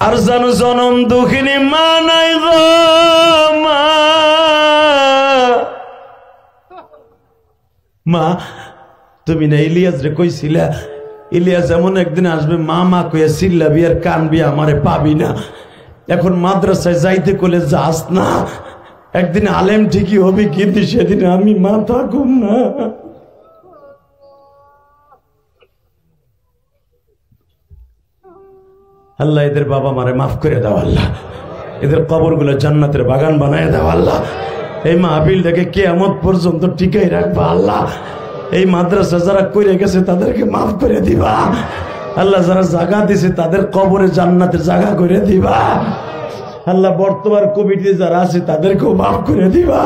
আর জানো জনম দুঃখিনী মা নাই গো মা, মা তুমি না ইলিয়াস রে কইছিলা ইলিয়াস এমন একদিন আসবে মা মা কইয়া চিল্লাবি আর কানবি আমারে পাবি না। এখন মাদ্রাসায় যাইতে কইলে যাস না, একদিন আলেম ঠিকই হবে, কিন্তু সেদিন আমি মা থাকুম না। আল্লাহ এদের বাবা মারে মাফ করে দাও, আল্লাহ এদের কবরগুলো জান্নাতের বাগান বানায় দাও, আল্লাহ এই মাহফিলটাকে কিয়ামত পর্যন্ত টিকাই রাখবা, আল্লাহ এই মাদ্রাসা যারা কইরে গেছে তাদেরকে মাফ করে দিবা, আল্লাহ যারা জায়গা দিছে তাদের কবরে জান্নাতের জায়গা করে দিবা, আল্লাহ বর্তমান কমিটি যারা আছে তাদেরকেও মাফ করে দিবা,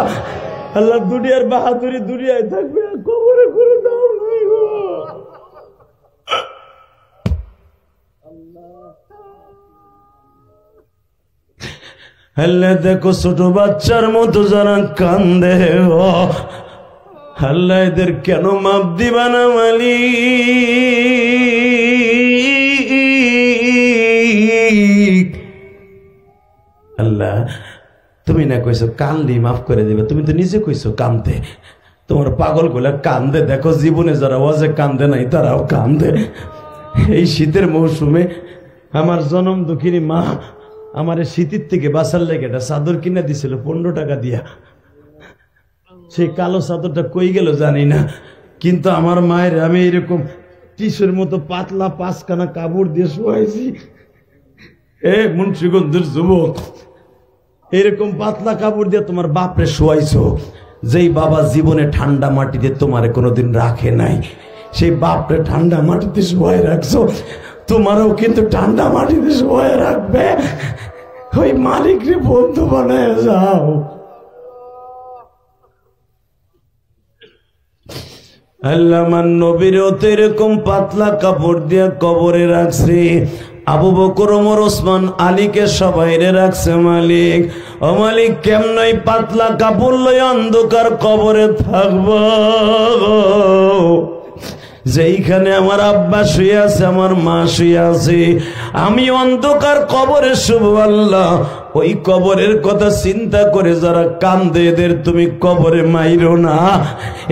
আল্লাহ দুনিয়ার বাহাদুরি দুনিয়ায় থাকবে, কবরে করে দাও নাই গো। আল্লাহ দেখো ছোট বাচ্চার মতো যারা কান্দে, আল্লাহ এদের কেন মাপ দিবা না মালিক? আল্লাহ তুমি না কইছো কানলি মাফ করে দিবে, তুমি তো নিজে কইছো কান্দে, তোমার পাগল গুলা কান্দে, দেখো জীবনে যারা ওয়াজে কান্দে নাই তারাও কান্দে। এই শীতের মৌসুমে আমার জনম দুঃখিনী মা আমার শীতের থেকে বাঁচার লেগে একটা চাদর কিনে দিছিল 15 টাকা দিয়া, সেই কালো চাদরটা কই গেল জানি না, কিন্তু আমার মায়ের আমি এরকম টিসুর মতো পাতলা 5খানা কাপড় দিয়ে শোয়াইছি। মুন্সিগঞ্জের যুবক, এরকম পাতলা কাপড় দিয়ে তোমার বাপরে শোয়াইছো, যেই বাবা জীবনে ঠান্ডা মাটিতে তোমারে কোনোদিন রাখে নাই, সেই বাপরে ঠান্ডা মাটিতে শোয়াই রাখছো, তোমারও কিন্তু ঠান্ডা মাটিতে শোয়াই রাখবে। ওই মালিক রে বন্ধু বানায় যাও। আল্লাহ মান নবীরও তো এরকম পাতলা কাপড় দিয়ে কবরে রাখছে, আবু বকর ওমর ওসমান আলীকে সবাইরে রাখছে মালিক। ও মালিক কেমনই পাতলা কাপড় লই অন্ধকার কবরে থাকবো, যেইখানে আমার আব্বা শুয়ে আছে আমার মা শুয়ে আছে, আমি অন্ধকার কবরে শুভ। আল্লাহ ওই কবরের কথা চিন্তা করে যারা কান্দে এদের তুমি কবরে মাইরো না,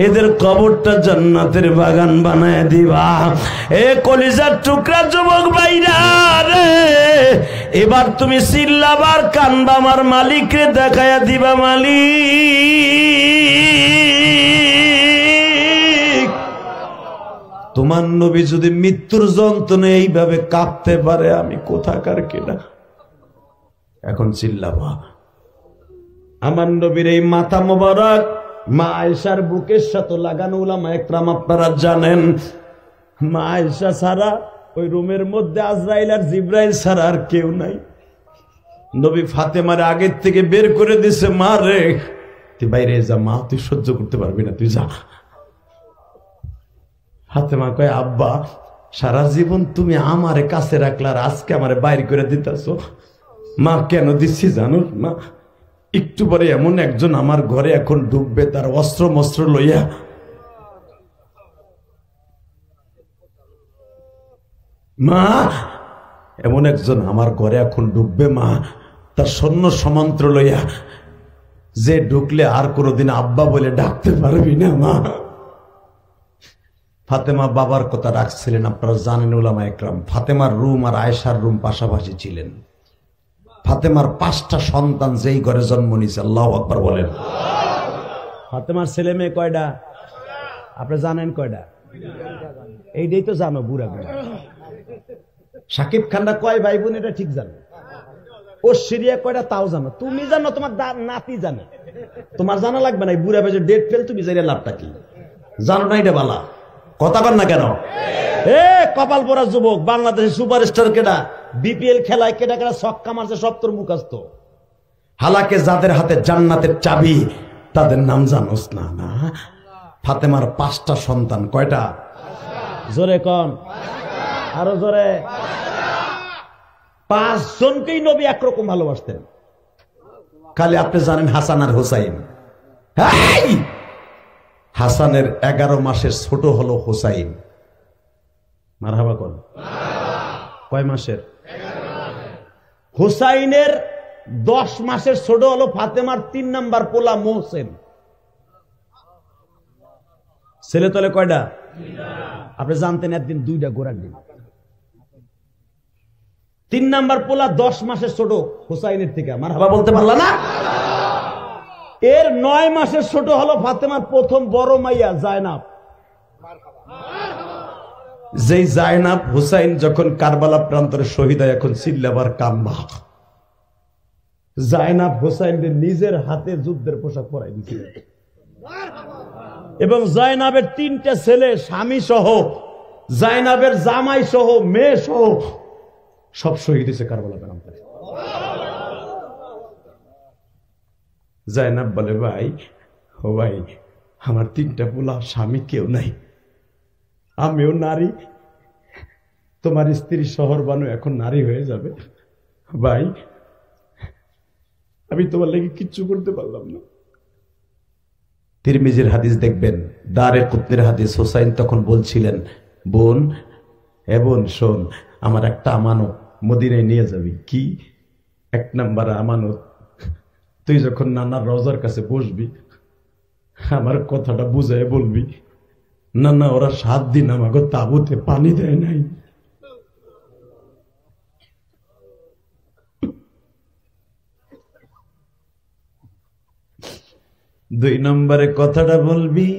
এদের কবরটা জান্নাতের বাগান বানায় দিবা। এ কলিজার টুকরা যুবক ভাইরা রে, এবার তুমি চিল্লাবার কানবা, আমার মালিকরে দেখায়া দিবা, মালিক তোমার নবী যদি মৃত্যুর যন্ত্রণায় এইভাবে কাঁপতে পারে, আমি কোথাকার কিনা। এখন চিল্লাবা। আমার নবীর এই মাথা মোবারক মা আয়েশার বুকের সাথে লাগানো, উলামা একরাম আপনারা জানেন, মা আয়েশা ছাড়া ওই রুমের মধ্যে আজরাইল আর জিব্রাইল ছাড়া আর কেউ নাই। নবী ফাতেমার আগের থেকে বের করে দিছে, মা রে তুই বাইরে যা, মা তুই সহ্য করতে পারবি না, তুই যা। ফাতেমা কয় আব্বা সারা জীবন তুমি আমারে কাছে রাখলা, আর আজকে আমারে বাইরে করে দিতেছো। মা কেন দিচ্ছি জানো মা, একটু পরে এমন একজন আমার ঘরে এখন ঢুকবে, তার অস্ত্র মস্ত্র লইয়া। মা এমন একজন আমার ঘরে এখন ঢুকবে মা, তার সৈন্য সমান্ত্র লইয়া, যে ঢুকলে আর কোনোদিন আব্বা বলে ডাকতে পারবি না। মা ফাতেমা বাবার কথা রাখছিলেন, আপনারা জানেন উলামা একরাম, ফাতেমার রুম আর আয়েশার রুম পাশাপাশি ছিলেন। ফাতেমার 5টা সন্তান যেই ঘরে জন্ম নিয়েছে, আল্লাহু আকবার বলেন। ফাতেমার ছেলে মেয়ে কয়টা আপনি জানেন? কয়টা? এইটাই তো জানো বুড়া বুড়া। সাকিব খানরা কয় ভাই বোন এটা ঠিক জানো, ও সিরিয়া কয়টা তাও জানো, তুমি জানো, তোমার নাতি জানে, তোমার জানা লাগবে না। বুড়া বেজে ডেট ফেল, তুমি জানি লাভটা কি জানো না, এটা বালা কথা বল না কেন? কপাল পরা যুবক, বাংলাদেশের সুপারস্টার কেডা, বিপিএল খেলায় কেডা কেডা ছক্কা মারছে সব তোর মুখস্থ। হালাকে যাদের হাতে জান্নাতের চাবি তাদের নাম জানোস না? না, ফাতেমার 5টা সন্তান। কয়টা? জোরে কন, আরো জোরে। 5 জনকেই নবী একরকম ভালোবাসতেন। খালি আপনি জানেন হাসান আর হুসাইন। হাসানের 11 মাসের ছোট হলো হুসাইন। মারহাবা কোন? কয় মাসের? হুসাইনের 10 মাসের ছোট হলো ফাতেমার 3 নাম্বার পোলা মোহসেন। ছেলে তলে কয়টা? আপনি জানতেন একদিন 2টা গোড়ার দিন। 3 নাম্বার পোলা 10 মাসের ছোট হুসাইনের থেকে, মারহাবা বলতে পারলা না? এর 9 মাসের ছোট হলো ফাতেমার প্রথম বড় মাইয়া জায়নাব। যেই জায়নাব হুসাইন যখন কারবালা প্রান্তরে শহীদ হয়, এখন চিল্লাবার কাম্বা। জায়নাব হুসাইনকে নিজের হাতে যুদ্ধের পোশাক পরাই দিয়েছিল এবং জায়নাবের 3টা ছেলে, স্বামী সহ, জায়নাবের জামাই সহ, মেয়ে সহ সব শহীদ হয়েছে কারবালা প্রান্তরে। জায়নাব বলে, ভাই ও ভাই, আমার 3টা পোলা, স্বামী কেউ নাই, আমিও নারী, তোমার স্ত্রী শহর বানু এখন নারী হয়ে যাবে, ভাই আমি তোমার লেগে কিচ্ছু করতে পারলাম না। তিরমিজির হাদিস দেখবেন, দারে কুতনির হাদিস। হুসাইন তখন বলছিলেন, বোন, এ বোন শোন, আমার একটা আমানত মদিনায় নিয়ে যাবি। কি? 1 নাম্বার আমানত, তুই যখন নানার রওজার কাছে বসবি আমার কথাটা বুঝায় বলবি, না না ওরা 7 দিন আমাকে তাবুতে পানি দেয় নাই। দুই নম্বরে কথাটা বলবি,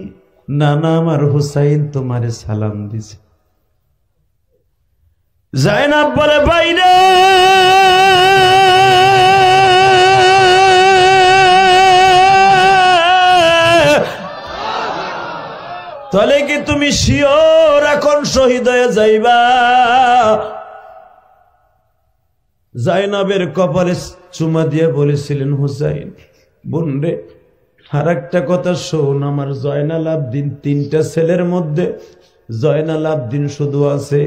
না না আমার হুসাইন তোমারে সালাম দিছে। জায়নাব বলে, বাইরে তাহলে কি তুমি শিওর এখন শহীদ হয়ে যাইবা? জায়নাবের কপালে চুমা দিয়ে বলেছিলেন, হুসাইন বোন রে, আর একটা কথা শোন, আমার জয়নাল আবদিন 3টা ছেলের মধ্যে জয়নাল আবদিন শুধু আছে,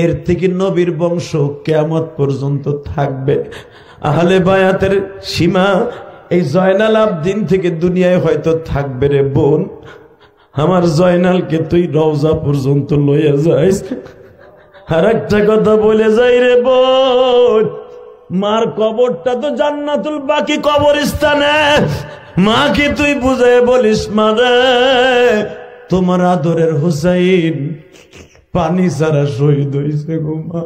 এর থেকে নবীর বংশ কিয়ামত পর্যন্ত থাকবে। আহলে বায়াতের সীমা এই জয়নাল আবদিন থেকে দুনিয়ায় হয়তো থাকবে রে বোন, আমার জয়নালকে তুই রওজা পর্যন্ত লইয়া যাইস। আর একটা কথা বলে যাই রে বোন, মার কবরটা তো জান্নাতুল বাকি কবরস্থানে, মাকে তুই বুঝায় বলিস, মারে তোমার আদরের হুসাইন পানি ছাড়া শহীদ হইছে গো মা।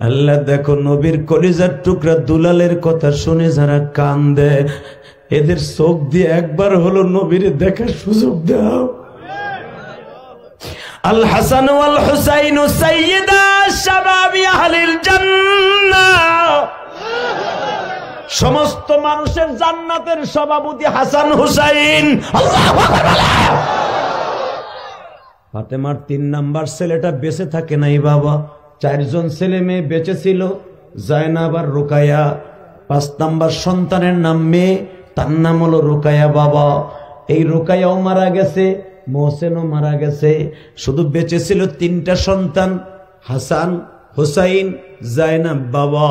আল্লাহ দেখো, নবীর কলিজার টুকরা দুলালের কথা শুনে যারা কান্দে, এদের চোখ দিয়ে একবার হলো নবীর দেখার সুযোগ দাও। আল হাসান ওয়াল হুসাইন সাইয়্যিদা শাবাবি আহলিল জান্নাহ, সমস্ত মানুষের জান্নাতের সভাপতি হাসান হুসাইন। আল্লাহু আকবার। ফাতেমার 3 নাম্বার ছেলেটা বেঁচে থাকে নাই বাবা, 4 জন ছেলে মেয়ে বেঁচে ছিল, জায়নাব আর রুকায়া। 5 নাম্বার সন্তানের নাম মেয়ে, তার নাম হলো রুকায়া বাবা। এই রুকায়াও মারা গেছে, মোহসেনও মারা গেছে, শুধু বেঁচে ছিল 3টা সন্তান, হাসান, হুসাইন, জায়নাব বাবা।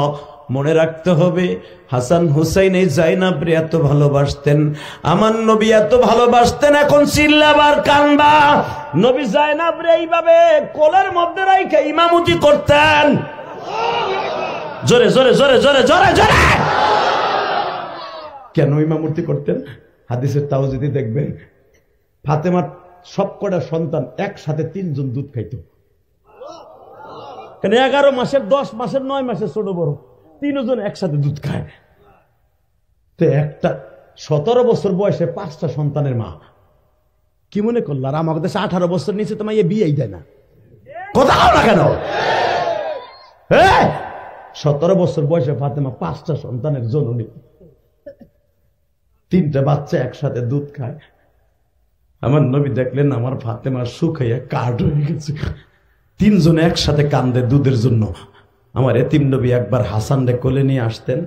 মনে রাখতে হবে, হাসান হুসাইন এই জায়নাবরে এত ভালোবাসতেন, আমার নবী এত ভালোবাসতেন। এখন চিল্লাবার কানবা, নবী জায়নাবরে এইভাবে কোলের মধ্যে রাইখে ইমামতি করতেন। জোরে জোরে জোরে জোরে জোরে জোরে। কেন ইমামতি করতেন? হাদিসের তাওজিদি দেখবেন, ফাতেমার সবকটা সন্তান একসাথে 3 জন দুধ খাইত। কেন 11 মাসের, 10 মাসের, 9 মাসের ছোট বড় 3 জন একসাথে দুধ খায়। তো একটা 17 বছর বয়সে 5টা সন্তানের মা কি মনে করল? আর আমাদের দেশে 18 বছর নিচে তোমার বিয়েই দেয় না। কোথাও না কেন? 17 বছর বয়সে ফাতেমা 5টা সন্তানের জননী, 3টা বাচ্চা একসাথে দুধ খায়। আমার নবী দেখলেন আমার ফাতেমা শুকাইয়া কাঠ হয়ে গেছে, 3 জন একসাথে কান্দে দুধের জন্য। আমার এতিম নবী একবার হাসান রে কোলে নিয়ে আসতেন,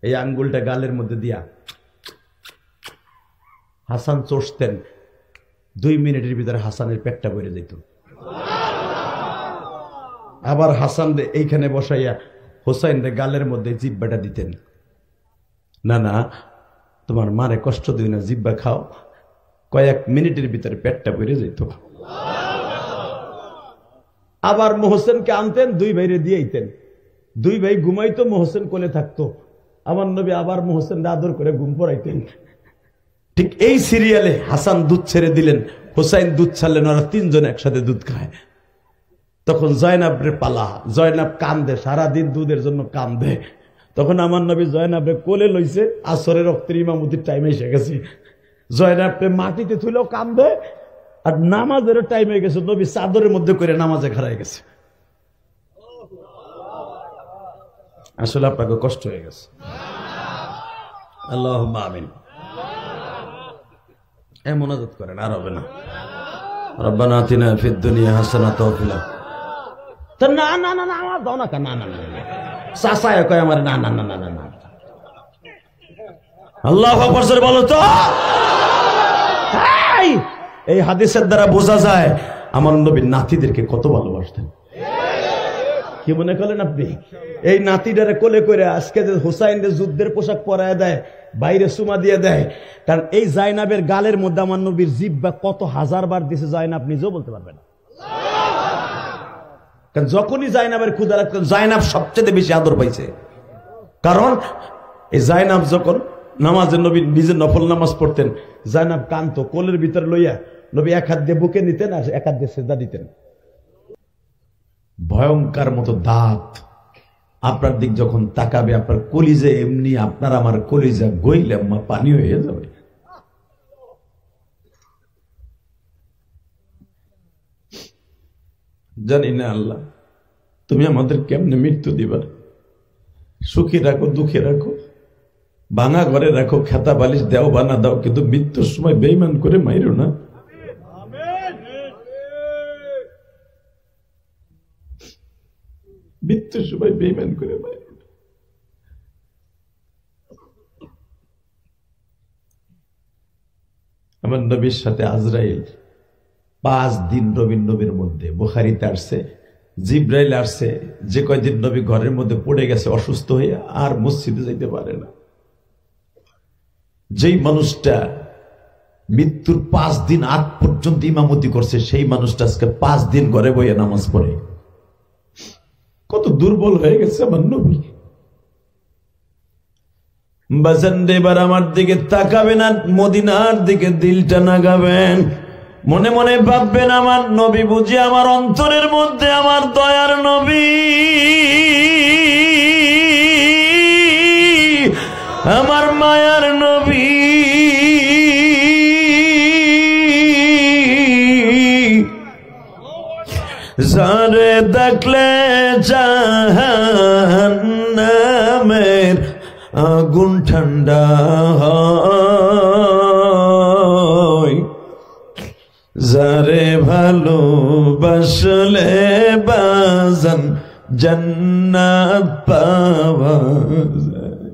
এই আঙ্গুলটা গালের মধ্যে দিয়া হাসান চষতেন, 2 মিনিটের ভিতরে হাসানের পেটটা ভরে যেত। আবার হাসান রে এইখানে বসাইয়া হোসাইন রে গালের মধ্যে জিব্বাটা দিতেন, না না তোমার মারে কষ্ট দিই না, জিব্বা খাও। কয়েক মিনিটের ভিতরে পেটটা ভরে যেত। আবার মোহসেনকে আনতেন, দুই ভাইরে দিয়েইতেন। দুই ভাই ঘুমাইতো, মোহসেন কোলে থাকতো। আমার নবী আবার মোহসেন আদর করে ঘুম পড়াইতেন। ঠিক এই সিরিয়ালে হাসান দুধ ছেড়ে দিলেন, হোসাইন দুধ ছাড়লেন, ওরা তিনজন একসাথে দুধ খায়। তখন জয়নাবরে পালা, জয়নাব কান্দে, সারাদিন দুধের জন্য কান্দে। তখন আমার নবী জয়নাবরে কোলে লইছে, আসরের রক্তের ইমামতির টাইম এসে গেছে। জয়নাবরে মাটিতে থুলেও কান্দে, আর নামাজের টাইম হয়ে গেছে, নবী চাদরের মধ্যে করে নামাজে খাড়াই গেছে। আসলে আপনাকে কষ্ট হয়ে গেছে। আল্লাহুম্মা আমিন। মোনাজাত করেন, আর হবে না। রব্বানা আতিনা ফিদ দুনিয়া হাসানাতাও ওয়া ফিল আখিরাতি। না না না না, আমার দাও না, না না না, চাচায় কয় আমার, না না না না না না। আল্লাহু আকবার জোরে বলো তো। এই হাদিসের দ্বারা বোঝা যায় আমার নবী নাতিদেরকে কত ভালোবাসতেন। কি মনে করলেন আপনি? এই নাতিটারে কোলে করে আজকে যে হুসাইনের যুদ্ধের পোশাক পরায় দেয়, বাইরে সুমা দিয়ে দেয়, কারণ এই জাইনাবের গালের মধ্যে আমার নবীর জিহ্বা কত হাজার বার দিছে জাইনাব নিজেও বলতে পারবে না। কারণ যখনই জাইনাবের ক্ষুধা লাগতো, জাইনাব সবচেয়ে বেশি আদর পাইছে। কারণ এই জাইনাব যখন নামাজের, নবী নিজে নফল নামাজ পড়তেন, জাইনাব কান্ত কোলের ভিতরে লইয়া নবী এক হাত দিয়ে বুকে নিতেন আর এক হাত দিয়ে সেজদা দিতেন। ভয়ঙ্কর মতো দাঁত, আপনার দিক যখন তাকাবে আপনার কলিজা এমনি, আপনার আমার কলিজা গইলে পানি হয়ে যাবে। জানি না আল্লাহ তুমি আমাদের কেমনে মৃত্যু দিবার, সুখী রাখো দুঃখে রাখো, ভাঙা ঘরে রাখো, খেতা বালিশ দেও বানা দাও, কিন্তু মৃত্যুর সময় বেঈমান করে মাইরো না। মৃত্যুর সময় বেঈমান করে মাইরো না। আমার নবীর সাথে আজরাইল 5 দিন নবীর মধ্যে, বুখারীতে আসছে জিব্রাইল আসছে, যে কয়দিন নবী ঘরের মধ্যে পড়ে গেছে অসুস্থ হয়ে, আর মসজিদে যাইতে পারে না। যেই মানুষটা মৃত্যুর 5 দিন আগ পর্যন্ত ইমামতি করছে, সেই মানুষটা আজকে 5 দিন ঘরে বইয়ে নামাজ পড়ে। কত দুর্বল হয়ে গেছে আমার নবী। বাজান এবার আমার দিকে তাকাবেন আর মদিনার দিকে দিলটা নাগাবেন। মনে মনে ভাববেন আমার নবী বুঝি আমার অন্তরের মধ্যে আমার দয়ার নবী, আমার মায়ার নবী, যারে দেখলে জাহান্নামের আগুন ঠান্ডা হয়, যারে ভালোবাসলে বাজান জান্নাত পাওয়া যায়।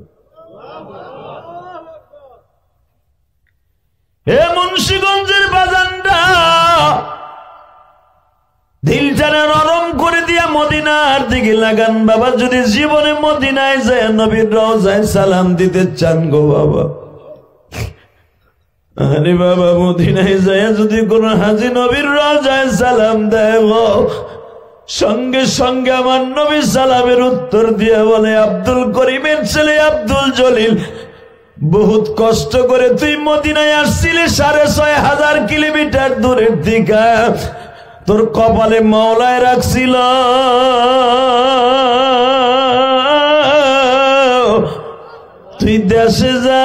হে মুন্সিগঞ্জের বাজানটা দিলটারে নরম করে দিয়া মদিনার দিকে লাগান বাবা। যদি জীবনে মদিনায় যায় নবীর রওজায় সালাম দিতে চান গো বাবা, আরে বাবা মদিনায় যায় যদি কোন হাজী নবীর রওজায় সালাম দেয়, সঙ্গে সঙ্গে আমার নবী সালামের উত্তর দিয়ে বলে, আব্দুল করিমের ছেলে আব্দুল জলিল, বহুত কষ্ট করে তুই মদিনায় আসছিলি 6500 কিলোমিটার দূরের দিকে, তোর কপালে মাওলায় রাখছিল তুই দেশে যা,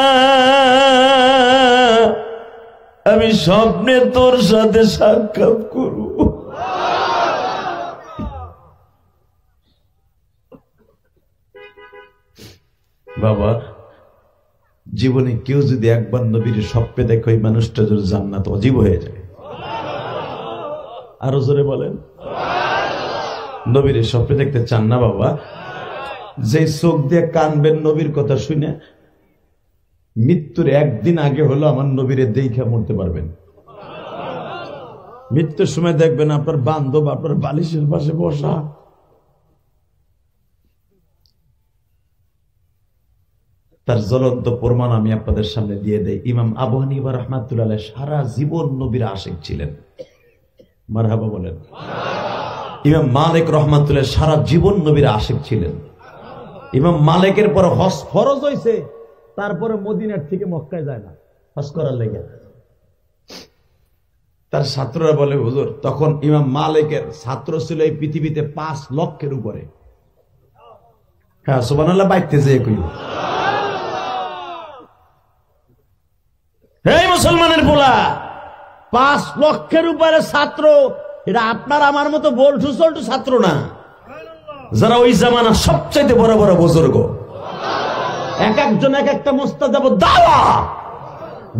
আমি স্বপ্নে তোর সাথে সাক্ষাৎ করব। বাবা জীবনে কেউ যদি একবার নবীর স্বপ্নে দেখে, ওই মানুষটা যদি জান্নাত অজীব হয়ে যায়। আরো জোরে বলেন, নবীর স্বপ্নে দেখতে চান না বাবা? যে চোখ দিয়ে কানবেন নবীর কথা শুনে, মৃত্যুর একদিন আগে হলো আমার নবীরে দেখে মরতে পারবেন। মৃত্যুর সময় দেখবেন আপনার বান্ধব আপনার বালিশের পাশে বসা। তার জ্বলন্ত প্রমাণ আমি আপনাদের সামনে দিয়ে দেই। ইমাম আবু হানিফা রাহমাতুল্লাহ আলাইহি সারা জীবন নবীর আশিক ছিলেন। মারহাবা বলেন। ইমাম মালিক রহমাতুল্লাহ সারা জীবন নবীর আশিক ছিলেন। ইমাম মালিকের পর হজ ফরজ হয়েছে, তারপরে মদিনার থেকে মক্কায় যায় না হজ করার লেগে। তার ছাত্ররা বলে, হুজুর তখন ইমাম মালিকের ছাত্র ছিল এই পৃথিবীতে 5 লক্ষের উপরে। হ্যাঁ সুবহানাল্লাহ, বাইতেছে কই। এই মুসলমানের পোলা, 5 লক্ষের উপরে ছাত্র, এটা আপনার আমার মতো বল্টু সল্টু ছাত্র না, যারা ওই জামানা সবচাইতে বড় বড় বুজুর্গ, এক একজন এক একটা মুস্তাজাব দাওয়া,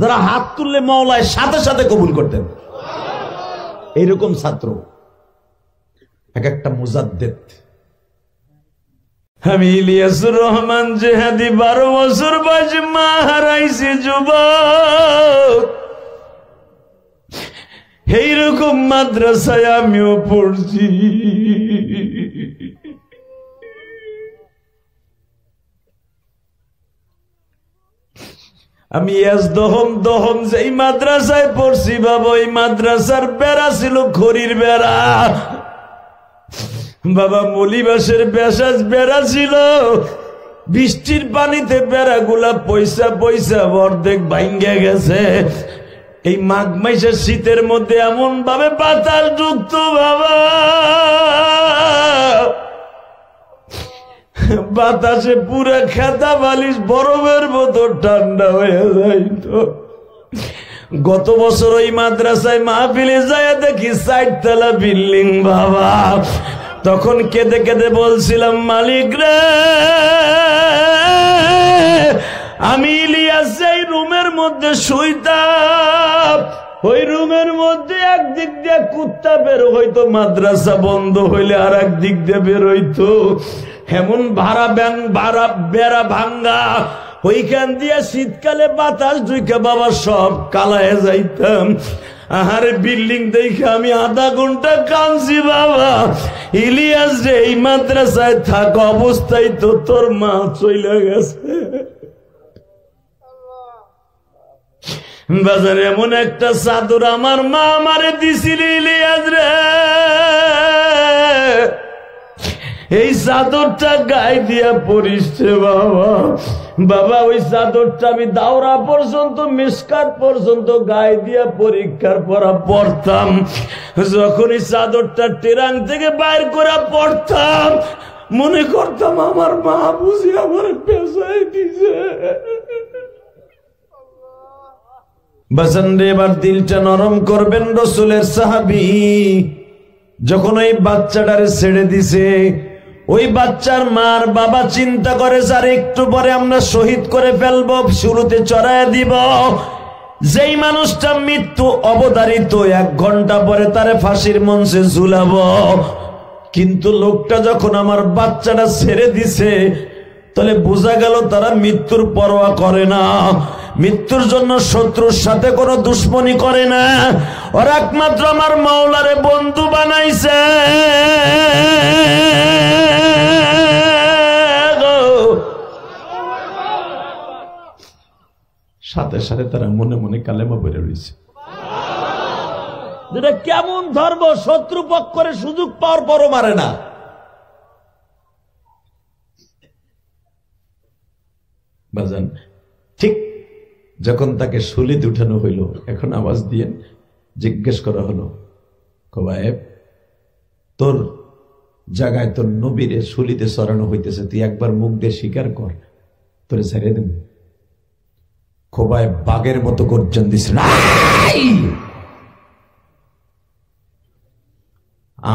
যারা হাত তুললে মাওলায় সাথে সাথে কবুল করতেন, এইরকম ছাত্র, এক একটা মুজাদ্দেদ। আমি ইলিয়াসুর রহমান জেহাদি 12 বছর বয়সে মা হারাইছি যুবক। এইরকম মাদ্রাসায় আমিও পড়ছি। আমি দহম যেই মাদ্রাসায় পড়ছি বাবা, ওই মাদ্রাসার বেড়া ছিল খড়ির বেড়া বাবা, মলিবাসের বেড়া ছিল। বৃষ্টির পানিতে বেড়াগুলা পয়সা পয়সা অর্ধেক ভাঙ্গে গেছে। এই মাঘ মাসের শীতের মধ্যে এমন ভাবে বাতাস ঢুকত বাবা, বাতাসে পুরা খেতা বালিশ বরফের মতো ঠান্ডা হয়ে যাইত। গত বছর ওই মাদ্রাসায় মাহফিলে যায় দেখি 4 তলা বিল্ডিং বাবা। তখন কেঁদে কেঁদে বলছিলাম, মালিক রে, আমি ইলিয়াস এই রুমের মধ্যে শুইতাম, ওই রুমের মধ্যে একদিক দিয়ে কুত্তা বের হইতো, মাদ্রাসা বন্ধ হইলে আর একদিক দিয়ে বের হইতো। এমন বেড়া ভাঙ্গা, ওইখান দিয়ে শীতকালে বাতাস ঢুকে বাবা সব কালায় যাইতাম। আহারে বিল্ডিং দেখে আমি আধা ঘন্টা কাঁদছি বাবা। ইলিয়াস রে, এই মাদ্রাসায় থাকা অবস্থায় তো তোর মা চলে গেছে। বাজারে এমন একটা চাদর আমার মা আমারে দিছিল ইলিয়াস রে, এই চাদরটা গায়ে দিয়া পরিস বাবা। বাবা ওই চাদরটা আমি দাওরা পর্যন্ত, মিসকাত পর্যন্ত গায়ে দিয়া পরীক্ষার পড়া পড়তাম। যখন এই চাদরটা টেরাং থেকে বাইর করা পড়তাম, মনে করতাম আমার মা বুঝি আমার পেশায় দিছে। বাজান রে, এবার দিলটা নরম করবেন। রসুলের সাহাবী যখন ওই বাচ্চাটারে ছেড়ে দিছে, ওই বাচ্চার মার বাবা চিন্তা করে, যার একটু পরে আমরা শহীদ করে ফেলবো, শুরুতে চড়ায় দিব। যেই মানুষটা মৃত্যু অবধারিত, 1 ঘন্টা পরে তারে ফাঁসির মঞ্চে ঝুলাবো। কিন্তু লোকটা যখন আমার বাচ্চাটা ছেড়ে দিছে, তাহলে বোঝা গেল তারা মৃত্যুর পরোয়া করে না, মৃত্যুর জন্য শত্রুর সাথে কোনো দুশ্মনী করে না। ওরা একমাত্র আমার মাওলারে বন্ধু বানাইছে। সাথে সাথে তারা মনে মনে কালেমা পড়ে রয়েছে। যেটা কেমন ধর্ম, শত্রু পক্ষের সুযোগ পাওয়ার পরও মারে না। বাজান, ঠিক যখন তাকে শুলিতে উঠানো হইল, এখন আওয়াজ দিয়ে জিজ্ঞেস করা হলো, কবায়েব তোর জায়গায় তোর নবীরে শুলিতে সরানো হইতেছে, তুই একবার মুখ দিয়ে স্বীকার কর, তোরে ছেড়ে দেব। খোবায় বাঘের মতো গর্জন দিছে,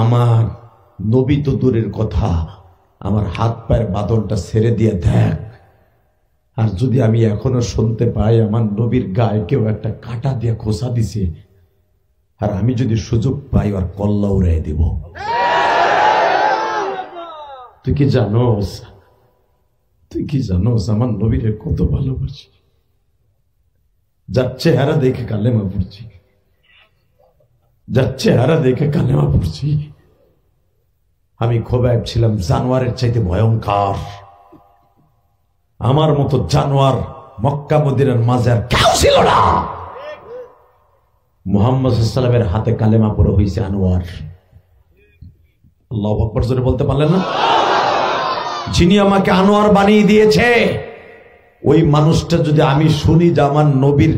আমার নবী তো দূরের কথা, আমার হাত পায়ের বাঁধনটা ছেড়ে দিয়ে দেখ, আর যদি আমি এখনো শুনতে পাই আমার নবীর গায়ে কেউ একটা কাঁটা দিয়ে খোসা দিছে, আর আমি যদি সুযোগ পাই আর কল্লা উড়াই দিব। তুই কি জানোস, তুই কি জানোস আমার নবীরে কত ভালোবাসি, যার চেহারা দেখে কালেমা পড়ছি, যার চেহারা দেখে কালেমা পড়ছি। আমি খোবায়েব ছিলাম জানোয়ারের চাইতে ভয়ঙ্কর। আমার মতো জানোয়ার মক্কা মদিনার মাঝে আর কেউ ছিল না। মুহাম্মদ সাল্লাল্লাহু আলাইহি ওয়াসাল্লামের হাতে কালেমা পড়ে হইছে আনোয়ার। আল্লাহু আকবার জোরে বলতে পারলেন না? যিনি আমাকে আনোয়ার বানিয়ে দিয়েছে, ওই মানুষটা যদি আমি শুনি যে আমার নবীর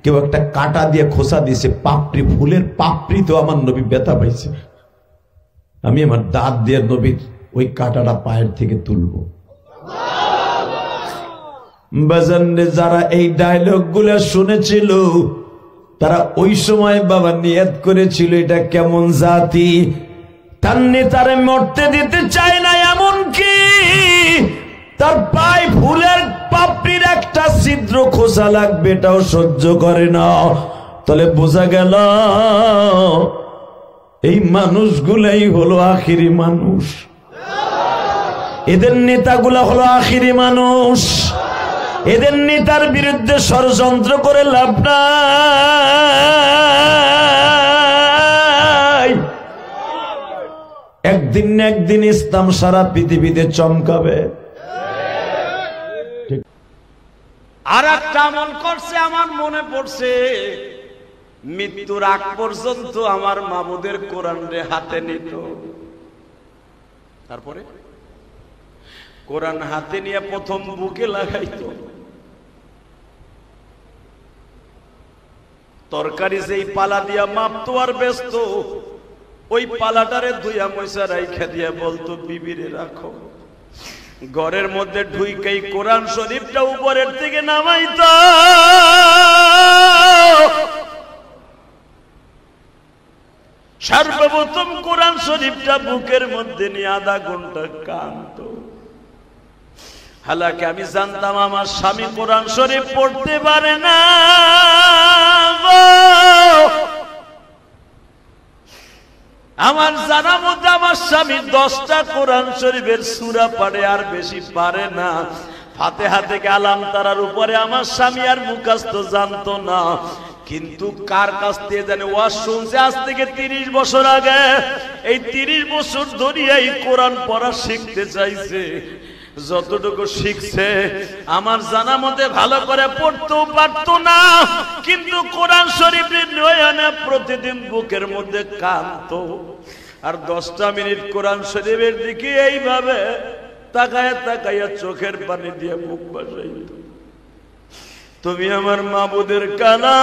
কেউ একটা কাটা দিয়ে খোসা দিয়েছে, পাপড়ি, ফুলের পাপড়ি, তো আমার নবী ব্যথা পাইছে, আমি আমার দাঁত দিয়ে নবীর ওই কাটাটা পায়ের থেকে তুলব। বাজানে যারা এই ডায়লগ গুলা শুনেছিল তারা ওই সময় বাবা নিয়ত করেছিল এটা কেমন জাতি, তার নেতারে মরতে দিতে চায় না, এমন কি তার পায়ে ফুলের পাপড়ির একটা ছিদ্র খোসা লাগবে এটাও সহ্য করে না। তাহলে বোঝা গেল এই মানুষগুলাই হলো আখিরি মানুষ, এদের নেতাগুলা হলো আখিরি মানুষ। এদের নেতার বিরুদ্ধে ষড়যন্ত্র করে লাভ নাই। একদিন না একদিন ইসলাম সারা পৃথিবীতে চমকাবে। আর একটা আমল করছে আমার মনে পড়ছে, মৃত্যুর আগ পর্যন্ত আমার মাবুদের কোরআন রে হাতে নিত, তারপরে কোরআন হাতে নিয়ে প্রথম বুকে লাগাইতো। তরকারি যেই পালা দিয়া মাপতো আর ব্যস্ত, ওই পালাটারে ধুইয়া ময়সা রাইখা দিয়া বলতো বিবিরে রাখো। ঘরের মধ্যে ঢুইকাই কোরআন শরীফটা উপরের থেকে নামাইতো। সর্বপ্রথম কোরআন শরীফটা বুকের মধ্যে নিয়ে আধা ঘন্টা কাঁদতো। হালাকি আমি জানতাম আমার স্বামী কোরআন শরীফ পড়তে পারে না, আমার জানা মধ্যে আমার স্বামী 10টা কোরআন শরীফের সূরা পড়ে, আর বেশি পারে না। ফাতিহা থেকে আলাম তারার উপরে আমার স্বামী আর মুখস্থ জানতো না, কিন্তু কার কাছ থেকে জানে ওয়াজ শুনছে আজ থেকে 30 বছর আগে। এই 30 বছর ধরে এই কোরআন পড়া শিখতে চাইছে। যতটুকু শিখছে আমার জানা মতে ভালো করে পড়তেও পারতো না, কিন্তু কোরআন শরীফের নয়নে প্রতিদিন বুকের মধ্যে কাঁদতো। আর 10টা মিনিট কোরআন শরীফের দিকে এইভাবে তাকায়া তাকায়া চোখের পানি দিয়ে মুখ বাসাইতো। তুমি আমার মাবুদের কালাম,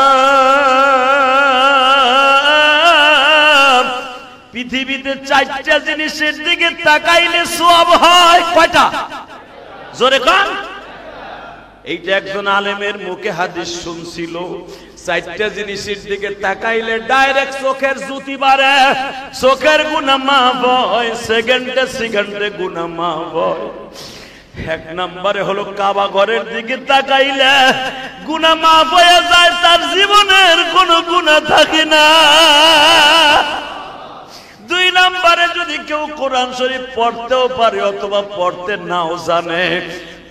পৃথিবীতে 4টা জিনিসের দিকে তাকাইলে সওয়াব হয়। কয়টা? জোরে কান। এইটা একজন আলেমের মুখে হাদিস শুনছিল। 4টা জিনিসের দিকে তাকাইলে ডাইরেক্ট চোখের জ্যোতি বাড়ে, চোখের গুনাহ মাফ হয়, সেকেন্ডে সেকেন্ডে গুনাহ মাফ হয়। 1 নম্বরে হলো কাবা ঘরের দিকে তাকাইলে গুনাহ মাফ হয়ে যায়, তার জীবনের কোনো গুনাহ থাকে না। 2 নম্বরে যদি কেউ কোরআন শরীফ পড়তেও পারে অথবা পড়তে নাও জানে,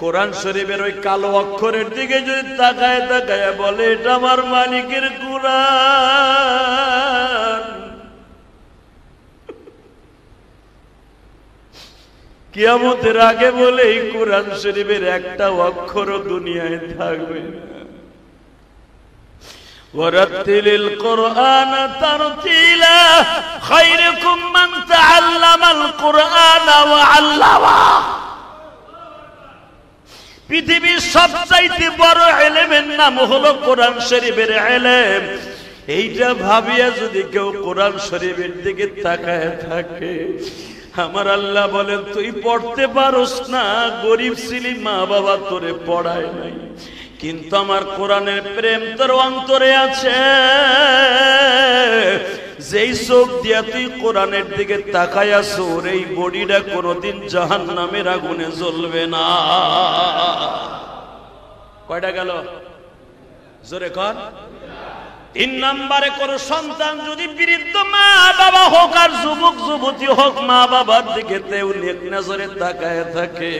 কোরআন শরীফের ওই কালো অক্ষরের দিকে যদি তাকায় তাকায় বলে এটা আমার মালিকের কোরআন, কিয়ামতের আগে বলে এই কোরআন শরীফের একটা অক্ষরও দুনিয়ায় থাকবে না। ওয়ারাতিলিল কুরআন তারতিলা খায়রুকুম মান তাআল্লামাল কুরআনা ওয়া আল্লামা। পৃথিবীর সবচাইতে বড় ইলমের নাম হলো কোরআন শরীফের ইলম। এইটা ভাবিয়া যদি কেউ কোরআন শরীফের দিকে তাকায় থাকে, আমার আল্লাহ বলেন তুই পড়তে পারোস না, গরিব ছিলি, মা বাবা তোরে পড়ায় নাই, কিন্তু আমার কোরআনের প্রেম তোর অন্তরে আছে। যেই চোখ দিয়া তুই কোরআনের দিকে তাকায়াস, এই বডিটা কোনোদিন জাহান্নামের আগুনে জ্বলবে না। কয়টা গেল? জোরে কর। 3 নম্বরে কোন সন্তান যদি বৃদ্ধ মা বাবা হোক আর যুবক যুবতী হোক, মা বাবার দিকে তেও নেক নজরে তাকায় থাকে,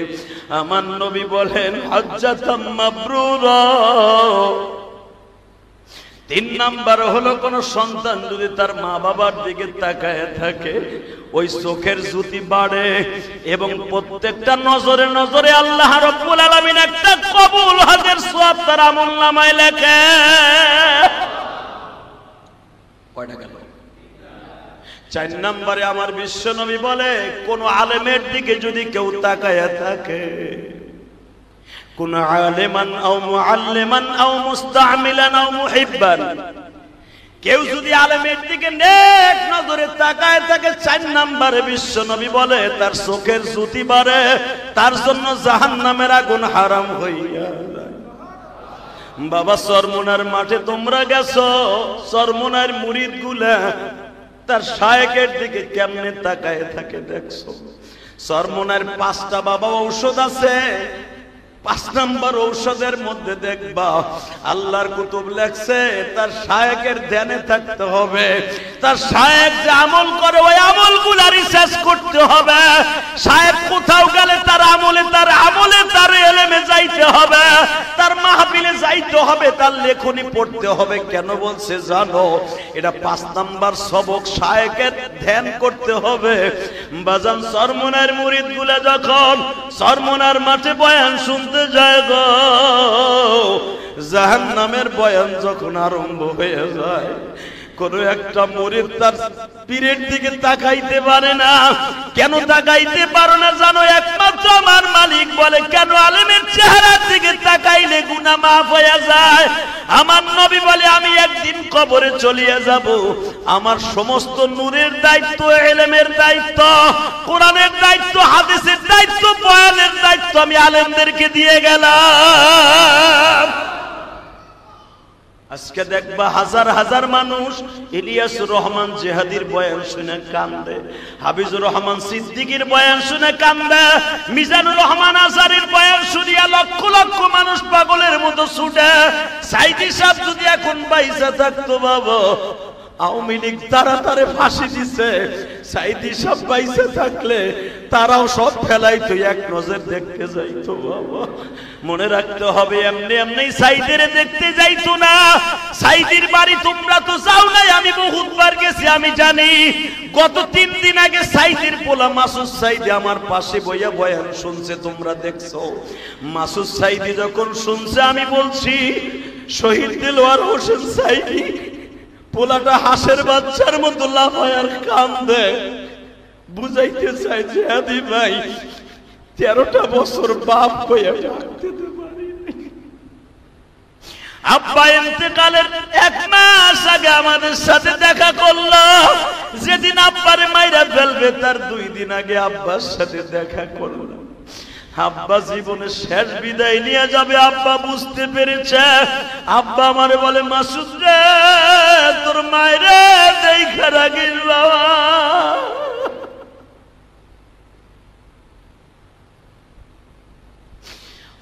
আমার নবী বলেন হজ্জাতাম মাবরুরা। 3 নম্বর হলো কোন সন্তান যদি তার মা বাবার দিকে তাকায় থাকে, ওই চোখের জ্যোতি বাড়ে এবং প্রত্যেকটা নজরে নজরে আল্লাহ রাব্বুল আলামিন একটা কবুল হজের সওয়াব তার আমলনামায় লেখে। কয়টা গেল? 4 নম্বরে আমার বিশ্বনবী বলে, কোন আলেমের দিকে যদি কেউ তাকায়া থাকে, কোন আলেমান আও মুআল্লিমান আও মুস্তামিলান আও মুহিব্বান, কেউ যদি আলেমের দিকে নেক নজরে তাকায় থাকে, 4 নম্বরে বিশ্বনবী বলে তার চোখের জ্যোতি বাড়ে, তার জন্য জাহান্নামের আগুন হারাম হইয়া যায়। বাবা, চরমোনার মাঠে তোমরা গেছো, চরমোনার মুরিদগুলা তার শায়েখের দিকে কেমনে তাকায় থাকে দেখছো? চরমোনার 5টা বাবা ঔষধ আছে, 5 নম্বর ঔষধের মধ্যে দেখবা আল্লাহর কুতুব লেখছে তার শায়েখের ধ্যানে থাকতে হবে, তার শায়েখ যে আমল করে ওই আমলগুলা রিসার্চ করতে হবে, শায়েখ কোথাও গেলে তার আমলে তার ইলমে যাইতে হবে, তার মাহফিলে যাইতে হবে, তার লেখনী পড়তে হবে। কেন বলছে জানো? এটা 5 নম্বর সবক, শায়েখের ধ্যান করতে হবে। বাজান, চরমোনার মুরিদগুলা যখন চরমোনার মাঠে বয়ান শুনতে যায় গো, জাহান্নামের বয়ান যখন আরম্ভ হয়ে যায়, কোন একটা মুরিদ তার পীরের দিকে তাকাইতে পারে না। কেন তাকাইতে পারো না জানো? একমাত্র আমার মালিক বলে, কেন আলেমের চেহারার দিকে তাকাইলে গুনাহ মাফ হয়ে যায়। আমার নবী বলে, আমি একদিন কবরে চলিয়ে যাব, আমার সমস্ত নূরের দায়িত্ব, ইলমের দায়িত্ব, কোরআনের দায়িত্ব, হাদিসের দায়িত্ব, বয়ানের দায়িত্ব আমি আলেমদেরকে দিয়ে গেলাম। আজকে দেখবা হাজার হাজার মানুষ ইলিয়াসুর রহমান জিহাদির বয়ান শুনে কান্দে, হাফিজুর রহমান সিদ্দিকীর বয়ান শুনে কান্দে, মিজানুর রহমান আজারির বয়ান শুনিয়া লক্ষ লক্ষ মানুষ পাগলের মতো ছুটে। সাইদি সাহেব যদি এখন বাইসা থাকতো বাবা, আওয়ামী লীগ তাড়াতাড়ি ফাঁসি দিছে, সাইদি সাহেব বাইসা থাকলে তারাও সব ফেলাইতো, এক নজর দেখতে যাইতো বাবা। মনে রাখতে হবে, এমনি এমনি সাইদের দেখতে যাইতো না। সাইদির বাড়ি তোমরা তো যাও নাই, আমি বহুতবার গেছি, আমি জানি। গত 3 দিন আগে সাইদির পোলা মাসুদ সাইদি আমার পাশে বইয়া বয়ান শুনছে, তোমরা দেখছো। মাসুদ সাইদি যখন শুনছে, আমি বলছি শহীদ দেলোয়ার হোসেন সাইদি পোলাটা হাঁসের বাচ্চার মতো লাফায় আর কান্দে, বুঝাইতে চাই যে আদি ভাই 13টা বছর বাপ হইয়া ডাকতে পারি। আব্বা ইন্তেকালের 1 মাস আগে আমাদের সাথে দেখা করলো, যেদিন আব্বারে মাইরা ফেলবে তার 2 দিন আগে আব্বার সাথে দেখা করলো। আব্বা জীবনের শেষ বিদায় নিয়ে যাবে, আব্বা বুঝতে পেরেছে। আব্বা আমারে বলে, মাসুদ রে, তোর মায়েরে দেখা রাখিস বাবা।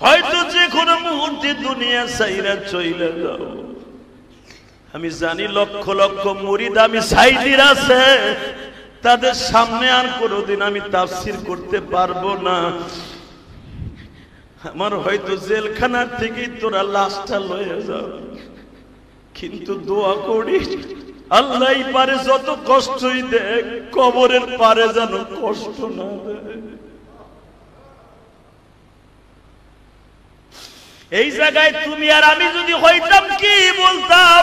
হয়তো যে কোনো মুহূর্তে দুনিয়া ছাইরা চইলা যাও। আমি জানি লক্ষ লক্ষ মুরিদ আমি সাইদির আছে, তাদের সামনে আর কোনোদিন আমি তাফসীর করতে পারবো না। আমার হয়তো জেলখানার থেকে তোরা লাশটা লয়ে যাও, কিন্তু দোয়া করি আল্লাহই পারে যত কষ্টই দেখ, কবরের পারে যেন কষ্ট না দেয়। এই জায়গায় তুমি আর আমি যদি হইতাম, কি বলতাম?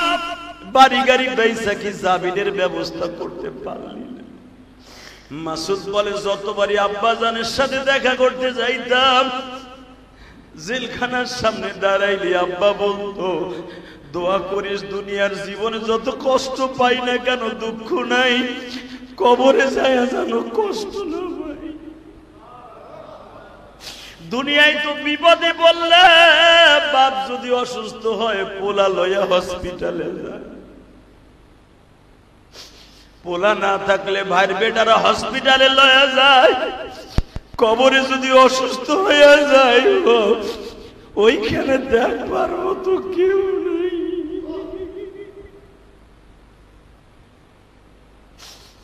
বাড়ি গাড়ি বেচা কি জামিনের ব্যবস্থা করতে পারলি না। মাসুদ বলে, যতবারই আব্বাজানের সাথে দেখা করতে যাইতাম, জেলখানার সামনে দাঁড়াইলে আব্বা বলতো, দোয়া করিস দুনিয়ার জীবনে যত কষ্ট পাই না কেন, দুঃখ নাই, কবরে যায় যেন কষ্ট না পাই। দুনিয়ায় তো বিপদে বললে, বাপ যদি অসুস্থ হয় পোলা লইয়া হসপিটালে যায়, পোলা না থাকলে ভাইয়ের বেটারা হসপিটালে লইয়া যায়। কবরে যদি অসুস্থ হয়ে যায়, ওইখানে দেখবার মতো কেউ নেই।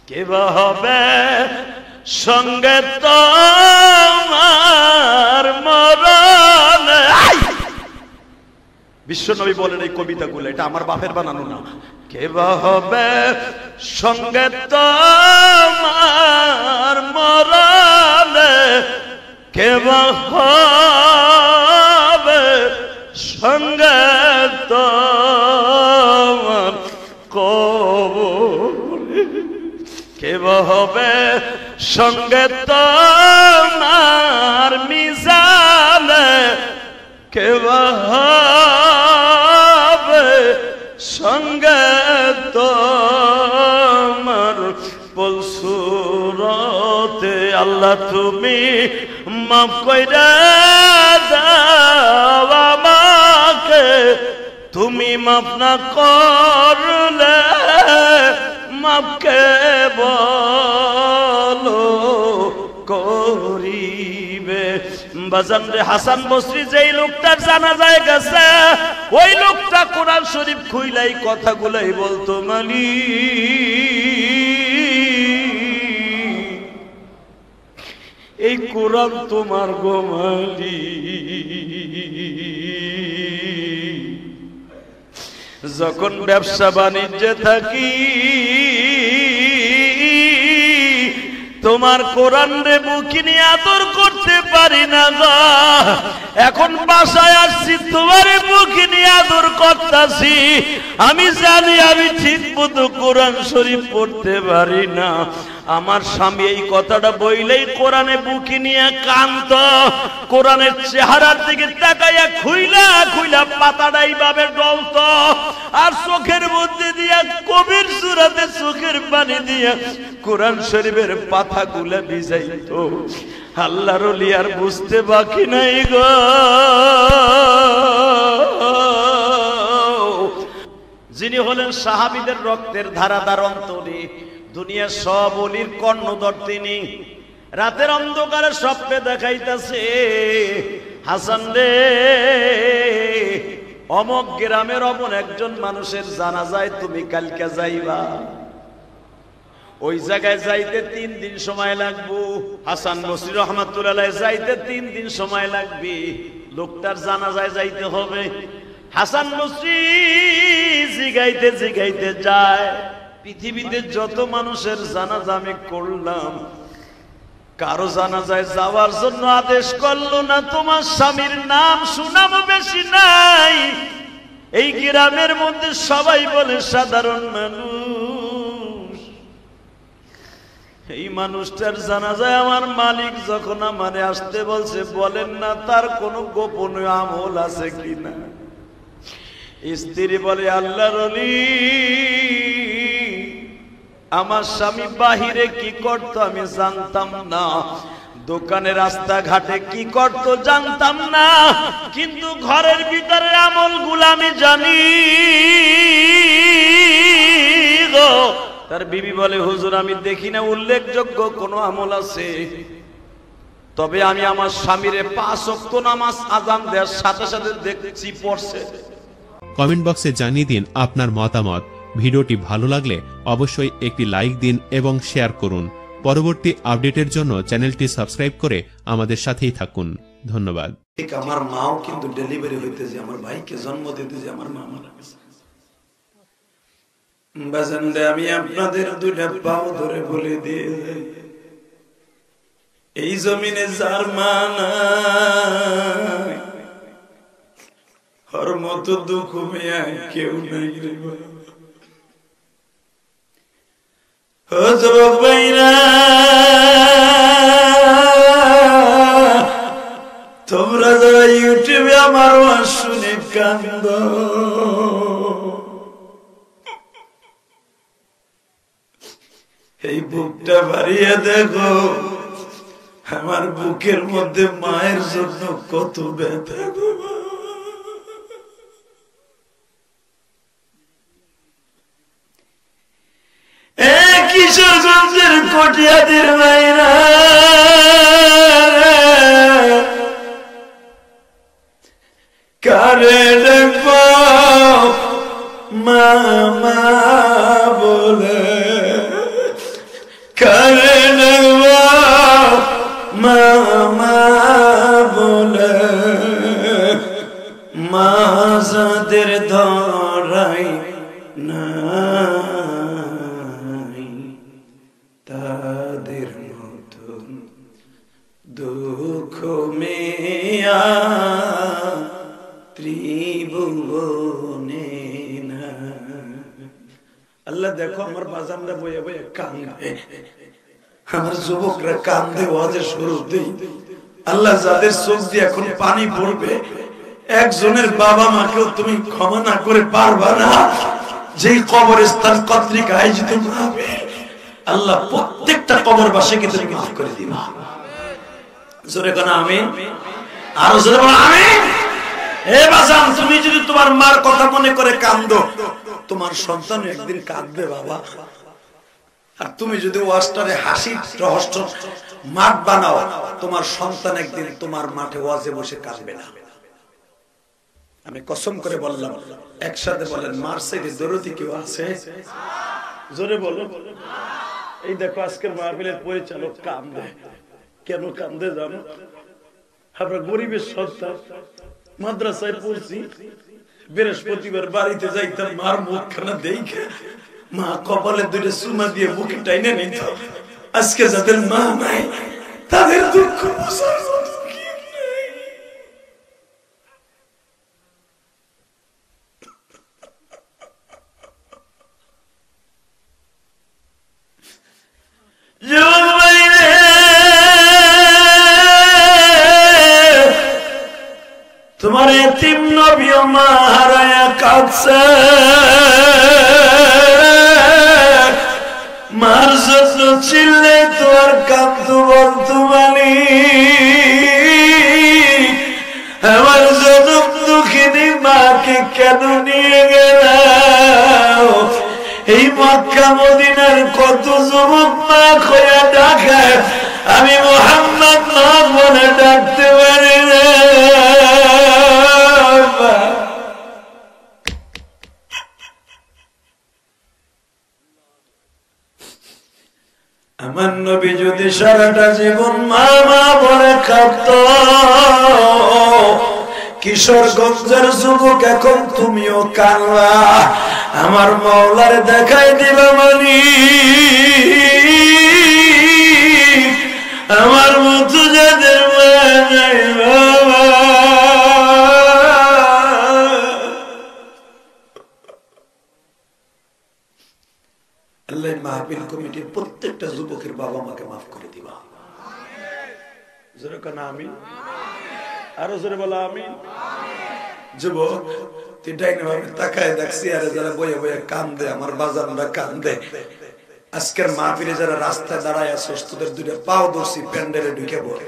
কে বা হবে সঙ্গে তোমার মরণ। বিশ্বনবী বলেন এই কবিতাগুলো, এটা আমার বাপের বানানো না। কে বা হবে সঙ্গে তোমার মরণ, কে বা হবে সঙ্গে তোমার কবরে, কে হবে সঙ্গে তোমার মিজানে কে হবে সঙ্গে তোমার পলসুরতে আল্লাহ তুমি মাফ কইরা দাও আমাকে তুমি মাফ না করলে মাফকে বলো করিবে বাজান রে হাসান বসরি যেই লোকটার জানাজায় গেছে ওই লোকটা কোরআন শরীফ খুইলাই কথাগুলাই বলতো এই কোরআন তোমার গোমালি যখন ব্যবসা বাণিজ্যে থাকি তোমার কোরআন রে বুকে নিয়ে আদর করতে পারি না গো এখন বাসায় আসছি তোমার বুকে নিয়ে আদর করতেছি আমি জানি আমি ঠিক মতো কোরআন শরীফ পড়তে পারি না আমার স্বামী এই কথাটা বইলেই কোরআনে বুকে নিয়ে কান্ত কোরআনের চেহারার দিকে তাকাইয়া খুইলা খুইলা পাতাটা এইভাবে ডলত আর চোখের মধ্যে দিয়া কবির সূরাতে চোখের পানি দিয়া কোরআন শরীফের পাতাগুলা ভিজাইতো আল্লাহর ওলি আর বুঝতে বাকি নাই গো যিনি হলেন সাহাবীদের রক্তের ধারাদার অন্তরে দুনিয়ার সব ওলির কর্ণধর তিনি রাতের অন্ধকারে স্বপ্নে দেখাইতেছে হাসান রে অমক গ্রামের অমন একজন মানুষের জানাজায় তুমি কালকে যাইবা ওই জায়গায় যাইতে 3 দিন সময় লাগবে হাসান বসরি রহমাতুল্লাহ যাইতে 3 দিন সময় লাগবে লোকটার জানাজায় যাইতে হবে হাসান বসরি জিগাইতে জিগাইতে যায় পৃথিবীতে যত মানুষের জানাজা আমি করলাম কারো জানাজায় যাওয়ার জন্য আদেশ করলো না তোমার স্বামীর নাম সুনাম বেশি নাই এই গ্রামের মধ্যে সবাই বলে সাধারণ মানুষ এই মানুষটার জানাজায় আমার মালিক যখন আমারে আসতে বলছে বলেন না তার কোনো গোপনীয় আমল আছে কিনা স্ত্রী বলে আল্লাহর ওলি আমার স্বামী বাহিরে কি করত আমি জানতাম না দোকানে রাস্তাঘাটে কি করত জানতাম না কিন্তু ঘরের ভিতরে আমলগুলো আমি জানি গো তার বিবি বলে হুজুর আমি দেখি না উল্লেখযোগ্য কোনো আমল আছে তবে আমি আমার স্বামীরে 5 ওয়াক্ত নামাজ আযান দেওয়ার সাথে সাথে দেখছি পড়ছে কমেন্ট বক্সে জানিয়ে দিন আপনার মতামত ভিডিওটি ভালো লাগলে অবশ্যই একটি লাইক দিন এবং শেয়ার করুন পরবর্তী আপডেটের জন্য চ্যানেলটি সাবস্ক্রাইব করে আমাদের সাথেই থাকুন ধন্যবাদ ঠিক আমার মাও কিন্তু ডেলিভারি হইতে যে আমার ভাইকে জন্ম দিতে যে আমার মা মারা গেছে বাজানরে আমি আপনাদের দুইটা পাও ধরে বলে দিয়ে এই জমিনে যার মা নাই হর মতো দুঃখ মেয়া কেউ নাই রে যুবক ভাইরা তোমরা যারা ইউটিউবে আমার ওয়াজ শুনে কান্দ এই বুকটা বাড়িয়ে দেখো আমার বুকের মধ্যে মায়ের জন্য কত ব্যথা কিশোরগঞ্জের কটিয়াদের মায়েরা কারে দেখবো মামা বলে কারে দেখবো মামা বলে মা যাদের ধরাই না তাদের মতন দুঃখ মেয়া ত্রিভুবনে না আল্লাহ দেখো আমার বাজানরা বইয়া বইয়া কান্দে আমার যুবকরা কান্দে ওয়াজের শুরুতেই, আল্লাহ যাদের চোখ দিয়ে এখন পানি পড়বে, একজনের বাবা মাকেও তুমি ক্ষমা না করে পারবা না। যেই কবরস্থান কর্তৃক আয়োজিত মাহফিল, আল্লাহ প্রত্যেকটা কবরবাসীকে তুমি মাফ করে দিবা। জোরে কোন আমিন, আরো জোরে বলো আমিন। হে বাজান, তুমি যদি তোমার মার কথা মনে করে কান্দো, তোমার সন্তান একদিন কাঁদবে বাবা। আর তুমি যদি ওয়াজটারে হাসির রহস্য মাঠ বানাও, তোমার সন্তান একদিন তোমার মাঠে ওয়াজে বসে কাঁদবে না। আমি কসম করে বললাম, একসাথে বলেন, মার সাইডে দরদি কেউ আছে? জোরে বলো। এই দেখো আজকের মাহফিলের পরিচালক কান্দে। কেন কান্দে জানো? আমরা গরিবের সন্তান, মাদ্রাসায় পড়ছি, বৃহস্পতিবার বাড়িতে যাইতাম, মার মুখখানা দেখে মা কপালে দুটো চুমা দিয়ে বুকে টাইনে নিত। আজকে যাদের মা নাই, তাদের দুঃখ বোঝার মতো কেউ নেই। তোমার এতিম নবী মা হারায়া কাঁদছে, মার জন্য চিল্লে তোর কাঁদতো বলতো মানি, আমার জনম দুঃখিনী মাকে কেন নিয়ে গেল? এই মক্কা মদিনার কত যুবক মা খোয়া ডাকে, আমি মুহাম্মদ মা বলে ডাকতে পারি না। আমার নবী যদি সারাটা জীবন মা মা বলে কাঁদতো, কিশোরগঞ্জের যুবক এখন তুমিও কাঁদবা, আমার মাওলার দেখাই দিবা মানি, আমার মতো যাদের মা নাই বাবা। আল্লাহ মাহফিল কমিটির প্রত্যেকটা যুবকের বাবা মাকে মাফ করে দিবা। জোরে কোন আমিন, আরো জোরে বলো আমিন। যুবক তুই ডাইনে ভাবে তাকায় দেখছি, আরে যারা বয়ে বয়ে কান্দে, আমার বাজানরা কান্দে, আজকের মাহফিলে যারা রাস্তায় দাঁড়ায় আছে, তোদের দুটো পাও ধরছি, প্যান্ডেলে ঢুকে পড়ে।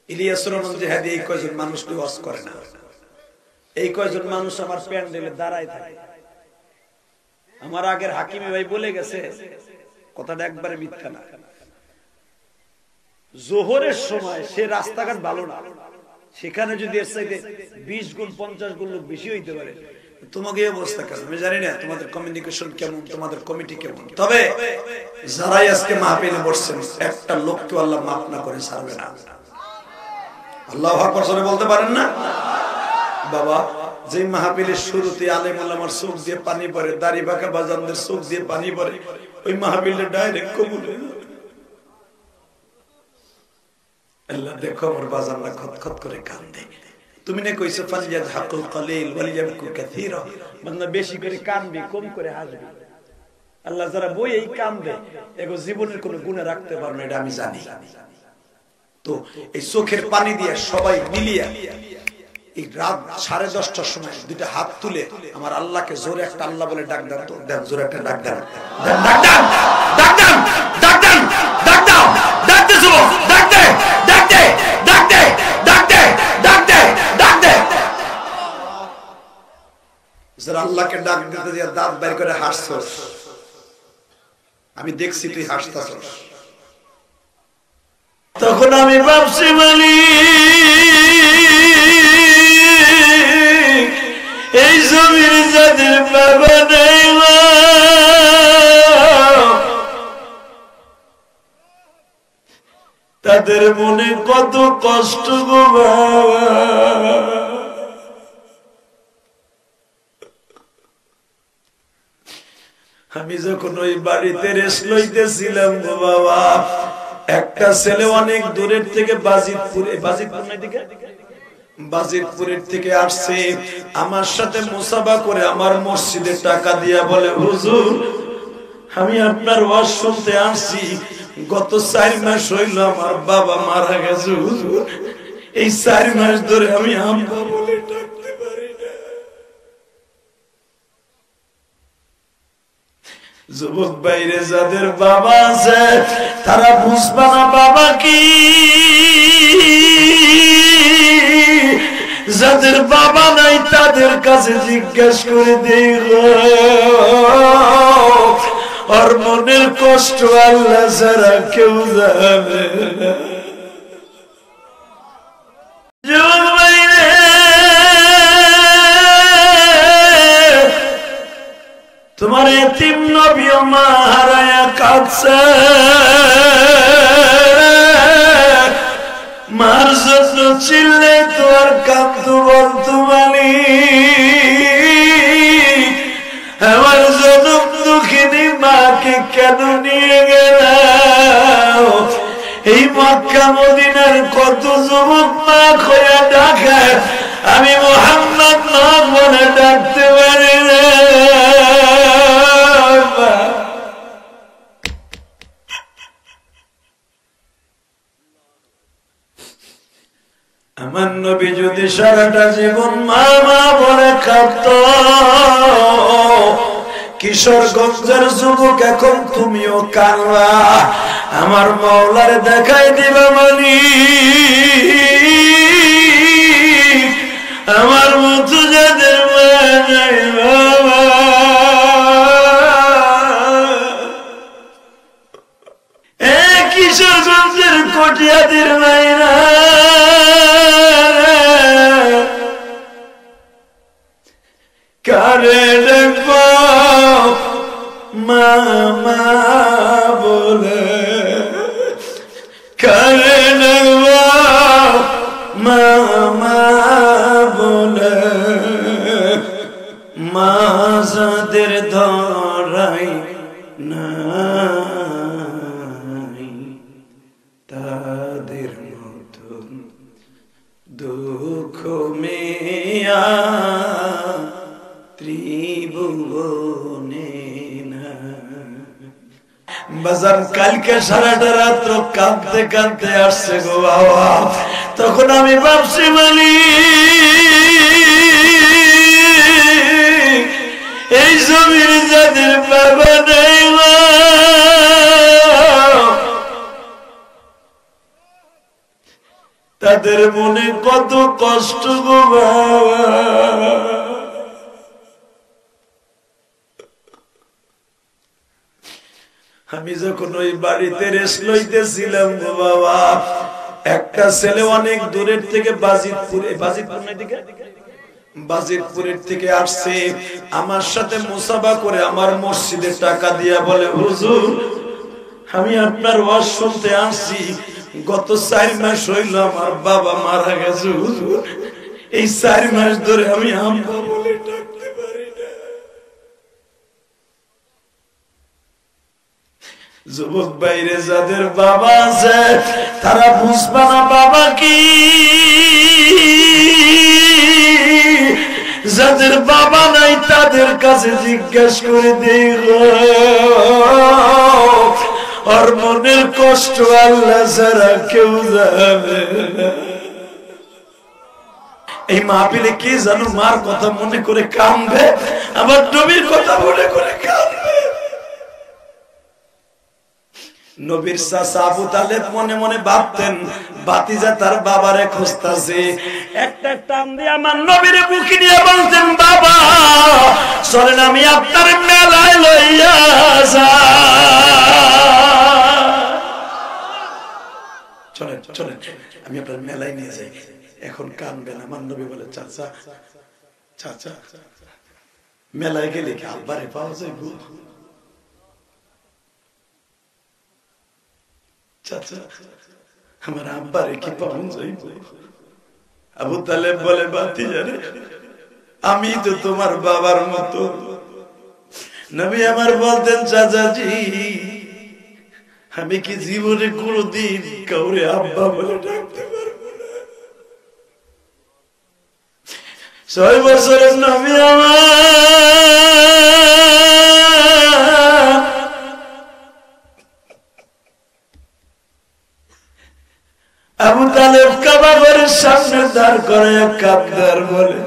ইলিয়াস রহমান জিহাদি এই কয়জন মানুষ ওয়াজ করে না, এই কয়জন মানুষ আমার প্যান্ডেলে দাঁড়ায় থাকে। আমার আগের হাকিমি ভাই বলে গেছে, কথাটা একবারে মিথ্যা না। জোহরের সময় সে রাস্তাঘাট ভালো না, সেখানে যদি এর চাইতে 20 গুণ 50 গুণ লোক বেশি হইতে পারে। তোমাকে এই অবস্থা কেন আমি জানি না, তোমাদের কমিউনিকেশন কেমন, তোমাদের কমিটি কেমন। তবে যারাই আজকে মাহফিলে বসছেন, একটা লোককে আল্লাহ মাফ না করে ছাড়বে না। আল্লাহু আকবার জোরে বলতে পারেন না? বাবা, যে মাহফিলের শুরুতে আলেম ওলামার চোখ দিয়ে পানি পড়ে, দাড়ি বাঁকা বাজানদের চোখ দিয়ে পানি পড়ে, ওই মাহফিলে ডাইরেক্ট কবুল হয়ে যাবে। আল্লাহ দেখো আমার বাজানরা খতখত করে কান্দে। তুমি না কইছো ফালিয়াযহাকুল কলিল ওয়ালিয়াবকু কাসীরা, বান্দা বেশি করে কাঁদবি, কম করে হাসবি। আল্লাহ যারা বই এই কান্দে, এগো জীবনের কোনো গুনাহ রাখতে পারবে না, এটা আমি জানি। তো এই চোখের পানি দিয়ে সবাই মিলিয়ে এই রাত 10:30টার সময় দুইটা হাত তুলে আমার আল্লাহকে জোরে একটা আল্লাহ বলে ডাক দাও তো। দেন জোরে একটা ডাক দেন, ডাক দেন, ডাক দেন, ডাক দেন, ডাক দাও, ডাক দে শুনো, ডাক দে, ডাক দে, ডাক দে, ডাক দে, ডাক দে, ডাক দে। যারা আল্লাহকে ডাক দিতে দিয়ে দাঁত বের করে হাসছস, আমি দেখছি তুই হাসতাছস। তখন আমি ভাবছি মালি এই জমির যাদের বাবা নাই, তাদের মনে কত কষ্ট গো বাবা। আমি যখন ওই বাড়িতে রেস্ট লইতেছিলাম গো বাবা, একটা ছেলে অনেক দূরের থেকে বাজিতপুরের থেকে আসছে, আমার সাথে মুসাফা করে আমার মসজিদে টাকা দিয়া বলে, হুজুর আমি আপনার ওয়াজ শুনতে আসছি, গত 4 মাস হইল আমার বাবা মারা গেছে হুজুর, এই 4 মাস ধরে আমি আম্মা বলে ডাকতে পারি না। যুবক বাইরে যাদের বাবা আছে তারা বুঝবা না বাবা কি, যাদের বাবা নাই তাদের কাছে জিজ্ঞেস করে দেখো, আর মনের কষ্ট আল্লাহ ছাড়া কেউ জানে না। যুবক বাইরে তোমার এতিম নবী মা হারায়া কাঁদছে, মার জন্য চিল্লে তোমার কাঁদতো বলতো মানি, আমার জনম দুঃখিনী মাকে কেন নিয়ে গেল? এই মক্কা মদিনার কত যুবক মা খোয়া ডাকে, আমি মুহাম্মদ না বলে ডাকতে পারি না। আমার নবী যদি সারাটা জীবন মা মা বলে কাঁদতো, কিশোরগঞ্জের যুবক এখন তুমিও কাঁদবা, আমার মাওলার দেখাই দিবা মানি, আমার মতো যাদের মা নাই বাবা। কিশোরগঞ্জের কটিয়াদের মাইরা কারে দেখবো মামা বলে, কারে দেখবো মামা বলে, মা যাদের ধরাই নাই তাদের মতন দুঃখ মেয়া ত্রিভুবনে না। বাজার কালকে সারাটা রাত্র কাঁদতে কাঁদতে আসছে গো বাবা, তখন আমি ভাবছি মানি এই জমির যাদের বাবা নেই তাদের মনে কত কষ্ট গো বাবা। আমি যখন ওই বাড়িতে রেস্ট লইতেছিলাম গো বাবা, একটা ছেলে অনেক দূরের থেকে বাজিতপুরের থেকে আসছে, আমার সাথে মুসাফা করে আমার মসজিদে টাকা দিয়া বলে, হুজুর আমি আপনার ওয়াজ শুনতে আসছি, গত 4 মাস হইল আমার বাবা মারা গেছে হুজুর, এই 4 মাস ধরে আমি আম্মা বলে ডাকতে পারি না। যুবক বাইরে যাদের বাবা আছে তারা বুঝবা না বাবা কি, যাদের বাবা নাই তাদের কাছে জিজ্ঞেস করে দেখো, আর মনের কষ্ট আল্লাহ ছাড়া কেউ জানে না। এই মাহফিলে কি জানো মার কথা মনে করে কাঁদবে, আবার নবীর কথা মনে করে কাঁদবে। নবীর চাচা আবু তালেব মনে মনে ভাবতেন ভাতিজা তার বাবারে খুঁজতাছে, একটা টান দিয়ে আমার নবীর বুকে নিয়ে বলতেন, বাবা চলেন আমি আপনার মেলায় লইয়া যাই, চলেন চলেন আমি আপনার মেলায় নিয়ে যাই। এখন কানবেন। আমার নবী বলে, চাচা চাচা মেলায় গেলে কি আব্বারে পাওয়া যাইব? চাচা আমার আব্বারে কি পাওয়া যাইব? আবু তালেব বলে, ভাতিজারে আমি তো তোমার বাবার মতো। নবী আমার বলতেন, চাচাজি আমি কি জীবনে কোনদিন কাউরে আব্বা বলে ডাকতে পারবো না। 6 বছরের নবী আমার আবু তালেব কাবা ঘরের সামনে দাঁড় করে কাঁদদার বলে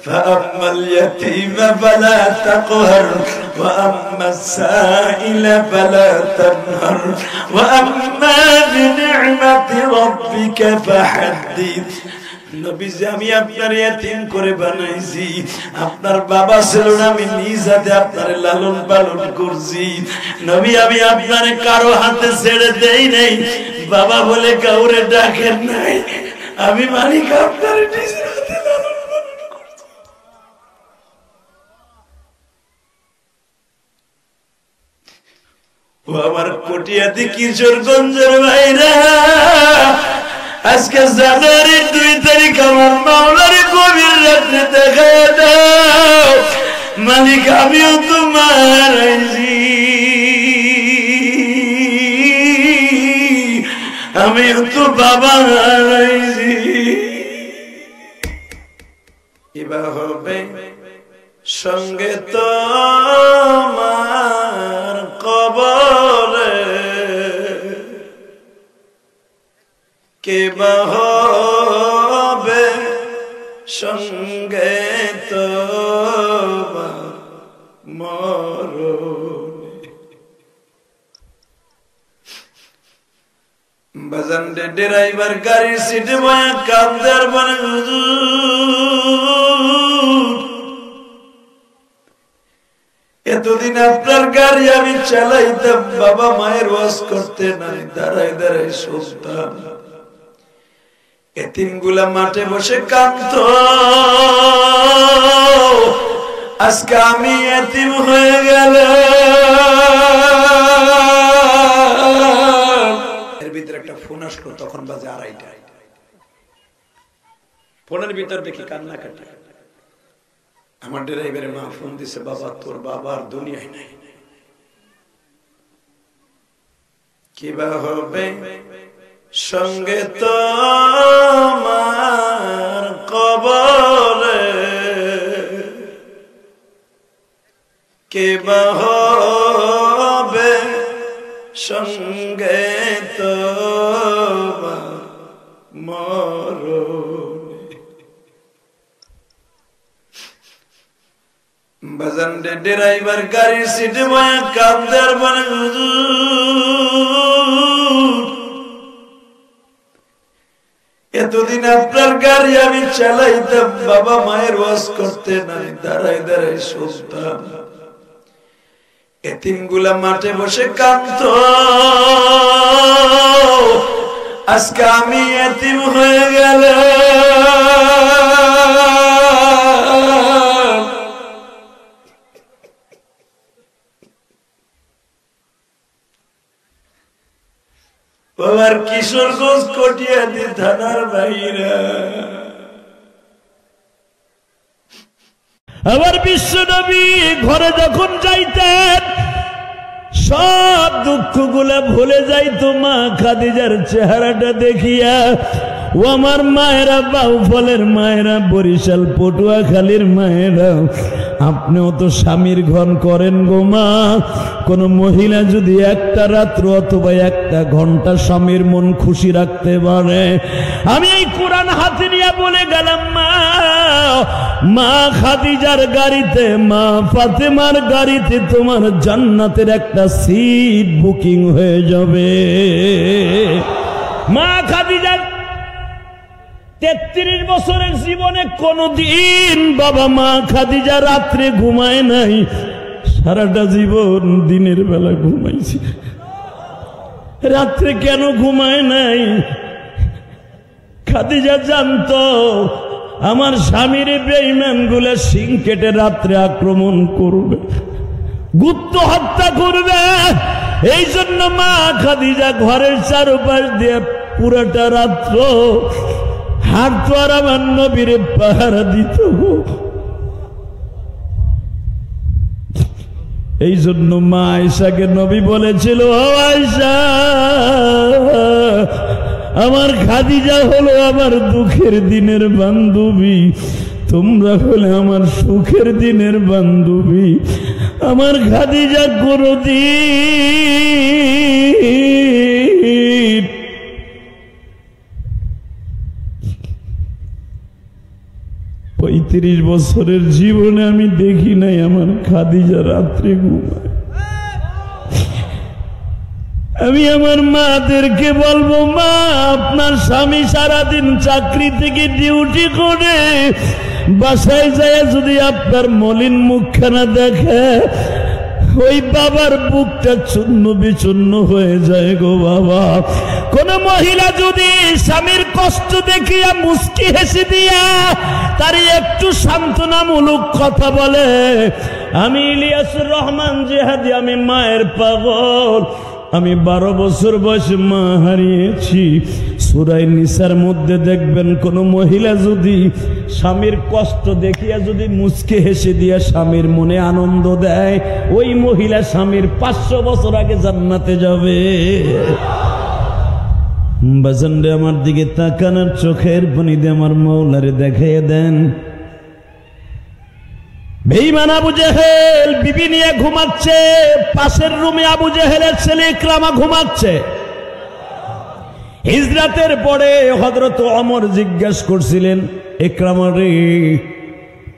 فأما اليتيم فلا تقهر وأما السائل فلا تنهر وأما بنعمة ربك فحدث নবীজি আমি আপনার ইতিম করে বানাইছি আপনার বাবা ছিল না আমি নিজ হাতে আপনার লালন পালন করছি নবী আমি আপনার কারো হাতে ছেড়ে দেই নাই বাবা বলে কাউরে ডাকেন নাই আমি মালিক আপনার নিজ হাতে লালন পালন করছি ও আমার কটিয়াদি কিশোরগঞ্জের ভাইরা আজকে জানুয়ারির 2 তারিখ আমার মাওলারে গভীর রাত্রে দেখা দাও মালিক আমিও তোমার আমিও তো বাবা হারাইছি এবার হবে সঙ্গে তোমার কবরে কে হবে সঙ্গে তোমার মরণে বাজান ড্রাইভার গাড়ির সিটে বয়া কান্দার বলে এতদিন আপনার গাড়ি আমি চালাইতাম বাবা মায়ের ওয়াজ করতে নাই দাঁড়াই দাঁড়াই শুনতাম এতিমগুলা মাঠে বসে কাঁদত আজকে আমি এতিম হয়ে গেল এর ভিতরে একটা ফোন আসলো তখন বাজে 2:30 ফোনের ভিতর দেখি কান্নাকাটি আমার ড্রাইভারের মা ফোন দিছে বাবা তোর বাবা আর দুনিয়ায় নাই কিবা হবে সঙ্গে তোমার কবরে কিবা হবে সঙ্গে তোমার মরণে বাজান ড্রাইভার গাড়ির সিটে বয়া কান্দার বলে এতদিন আপনার গাড়ি আমি চালাইতাম বাবা মায়ের ওয়াজ করতে নাই দাঁড়াই দাঁড়াই শুনতাম এতিমগুলা মাঠে বসে কাঁদত আজকে আমি এতিম হয়ে গেল বাবার কিশোরগঞ্জ কটিয়াদি থানার ভাইরা আবার বিশ্ব নবী ঘরে যখন যাইতেন সব দুঃখগুলা ভুলে যাইতো মা খাদিজার চেহারাটা দেখিয়া ও আমার মায়েরা বাউফলের মায়েরা বরিশাল পটুয়াখালীর মায়েরা আপনিও তো স্বামীর ঘন করেন গো মা কোন মহিলা যদি একটা রাত্র অথবা একটা ঘন্টা স্বামীর মন খুশি রাখতে পারে আমি এই কোরআন হাতে নিয়ে বলে গেলাম মা মা খাদিজার গাড়িতে মা ফাতেমার গাড়িতে তোমার জান্নাতের একটা সিট বুকিং হয়ে যাবে মা খাদিজার 33 বছরের জীবনে কোনদিন বাবা মা খাদিজা রাত্রে ঘুমায় নাই সারাটা জীবন দিনের বেলা ঘুমাইছে রাত্রে কেন ঘুমায় নাই খাদিজা জানতো আমার স্বামীর বেঈমান গুলা শিং কেটে রাত্রে আক্রমণ করবে গুপ্ত হত্যা করবে এই জন্য মা খাদিজা ঘরের চারপাশ দিয়ে পুরোটা রাত্র হাত দ্বারা আমার নবীরে পাহারা দিত এই জন্য মা আয়েশাকে নবী বলেছিল ও আয়েশা আমার খাদিজা হলো আমার দুঃখের দিনের বান্ধবী তোমরা হলে আমার সুখের দিনের বান্ধবী আমার খাদিজা কোনদিন 35 বছরের জীবনে আমি দেখি নাই আমার খাদিজা রাত্রে ঘুমায়। আমি আমার মাদেরকে বলবো, মা আপনার স্বামী সারাদিন চাকরি থেকে ডিউটি করে বাসায় যায় যদি আপনার মলিন মুখখানা দেখে, ওই বাবার বুকটা চূর্ণ বিচূর্ণ হয়ে যায় গো বাবা। কোন মহিলা যদি স্বামীর কষ্ট দেখিয়া মুস্কি হেসে দিয়া তারই একটু সান্ত্বনামূলক কথা বলে, আমি ইলিয়াসুর রহমান জিহাদি, আমি মায়ের পাগল, আমি 12 বছর বয়সে মা হারিয়েছি। সূরা নিসার মধ্যে দেখবেন কোন মহিলা যদি স্বামীর কষ্ট দেখিয়া যদি মুচকে হেসে দিয়া স্বামীর মনে আনন্দ দেয়, ওই মহিলা স্বামীর 500 বছর আগে জান্নাতে যাবে। বাজানরে আমার দিকে তাকানোর চোখের পানি দিয়ে আমার মৌলারে দেখাইয়া দেন। বেঈমান আবু জেহেল বিবি নিয়ে ঘুমাচ্ছে, পাশের রুমে আবু জেহেলের ছেলে ইকরামা ঘুমাচ্ছে। হিজরাতের পরে হযরত ওমর জিজ্ঞাসা করছিলেন, ইকরামা রে,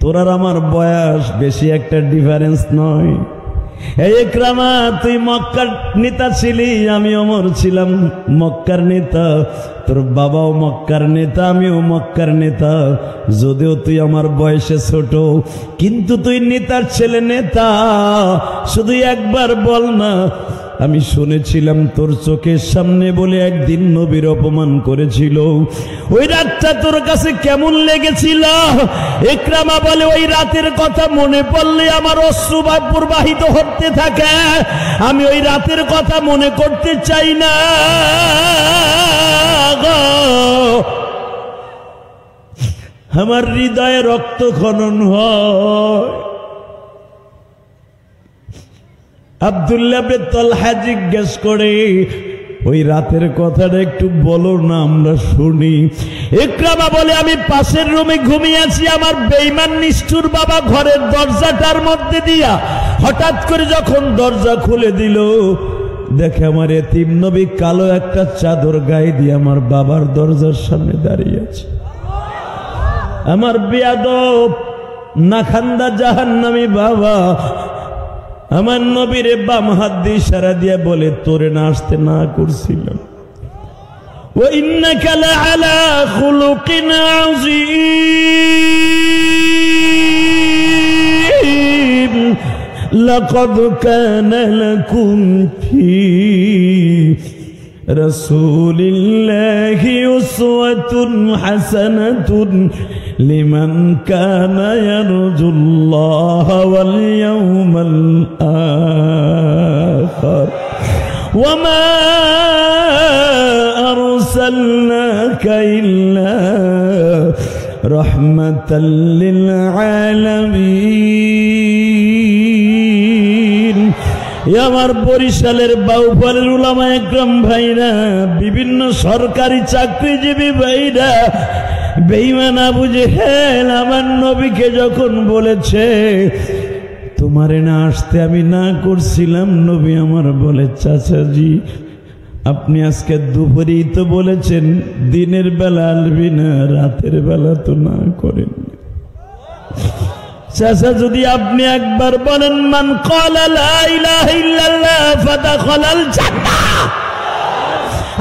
তোর আর আমার বয়স বেশি একটা ডিফারেন্স নয়, এই ইকরামা তুই মক্কার নেতা ছিলি, আমি ওমর ছিলাম মক্কার নেতা, তোর বাবাও মক্কার নেতা, আমিও মক্কার নেতা, যদিও তুই আমার বয়সে ছোট, কিন্তু তুই নেতার ছেলে নেতা, শুধু একবার বল না, আমি শুনেছিলাম তোর চোখের সামনে বলে একদিন নবীর অপমান করেছিল, ওই রাতটা তোর কাছে কেমন লেগেছিল? ইকরামা বলে, ওই রাতের কথা মনে পড়লে আমার অশ্রু প্রবাহিত হতে থাকে, আমি ওই রাতের কথা মনে করতে চাই না। আমার হৃদয়ে রক্তক্ষরণ হয়। আব্দুল্লাহ ইবনে তালহা জিজ্ঞেস করে, ওই রাতের কথাটা একটু বলো না, আমরা শুনি। ইকরামা বলে, আমি পাশের রুমে ঘুমিয়েছি, আমার বেঈমান নিষ্ঠুর বাবা ঘরের দরজাটার মধ্যে দিয়া হঠাৎ করে যখন দরজা খুলে দিল, দেখে আমার এতিম নবী কালো একটা চাদর গায়ে দিয়ে আমার বাবার দরজার সামনে দাঁড়িয়ে আছে। আমার বেয়াদব নাখান্দা জাহান্নামী বাবা আমার নবীরে বাম হাত দিয়ে ইশারা দিয়ে বলে, তোরে না আসতে না করছিলাম, ওয়া ইন্নাকা লাআলা খুলুকিন আযীম, লাকাদ কানা লাকুম ফী রাসূলিল্লাহি উসওয়াতুন হাসানাতুন লিমান কানা ইয়ারজুল্লাহা ওয়াল ইয়াওমাল আখির ওয়া মা আরসালনাকা ইল্লা রাহমাতাল লিল আলামিন। আমার বরিশালের বাউফলের উলামা একরাম ভাইরা, বিভিন্ন সরকারি চাকরিজীবী ভাইরা, বেঈমান আবু জেহেল আমার নবীকে যখন বলেছে তোমারে না আসতে আমি না করছিলাম, নবী আমার বলে, চাচাজি আপনি আজকে দুপুরেই তো বলেছেন দিনের বেলা আসবি না, রাতের বেলা তো না করেন। চাচা যদি আপনি একবার বলেন মান ক্বালা লা ইলাহা ইল্লাল্লাহ ফাদাখালাল জান্নাহ,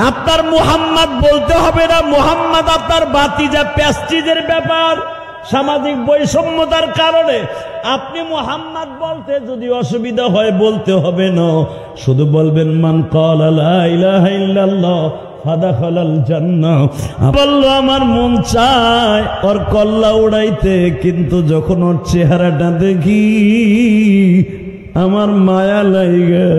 আপনার মুহাম্মদ বলতে হবে না, মুহাম্মদ আপনার ভাতিজা, প্রেস্টিজের ব্যাপার, সামাজিক বৈষম্যতার কারণে আপনি মুহাম্মদ বলতে যদি অসুবিধা হয় বলতে হবে না, শুধু বলবেন মান ক্বালা লা ইলাহা ইল্লাল্লাহ ফাদাখালাল জান্নাহ। বলল আমার মন চায় ওর কল্লা উড়াইতে, কিন্তু যখন ওর চেহারাটা দেখি আমার মায়া লাগে।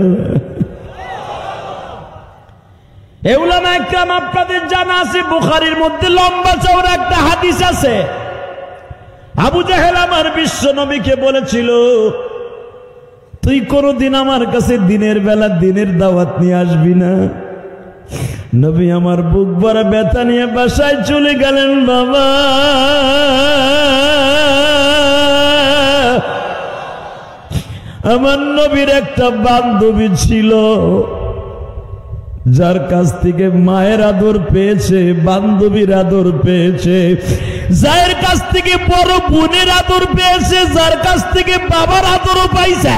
এ উলামা একরাম আপনাদের জানা আছে, বুখারীর মধ্যে লম্বা চওড়া একটা হাদিস আছে। আবু জেহেল আমার বিশ্ব নবীকে বলেছিল, তুই কোনদিন আমার কাছে দিনের বেলা দিনের দাওয়াত নিয়ে আসবি না। নবী আমার বুক ভরা ব্যথা নিয়ে বাসায় চলে গেলেন। বাবা আমার নবীর একটা বান্ধবী ছিল, যার কাছ থেকে মায়ের আদর পেয়েছে, বান্ধবীর আদর পেয়েছে। যার কাছ থেকে বড় বোনের আদর পেয়েছে, যার কাছ থেকে বাবার আদরও পাইছে।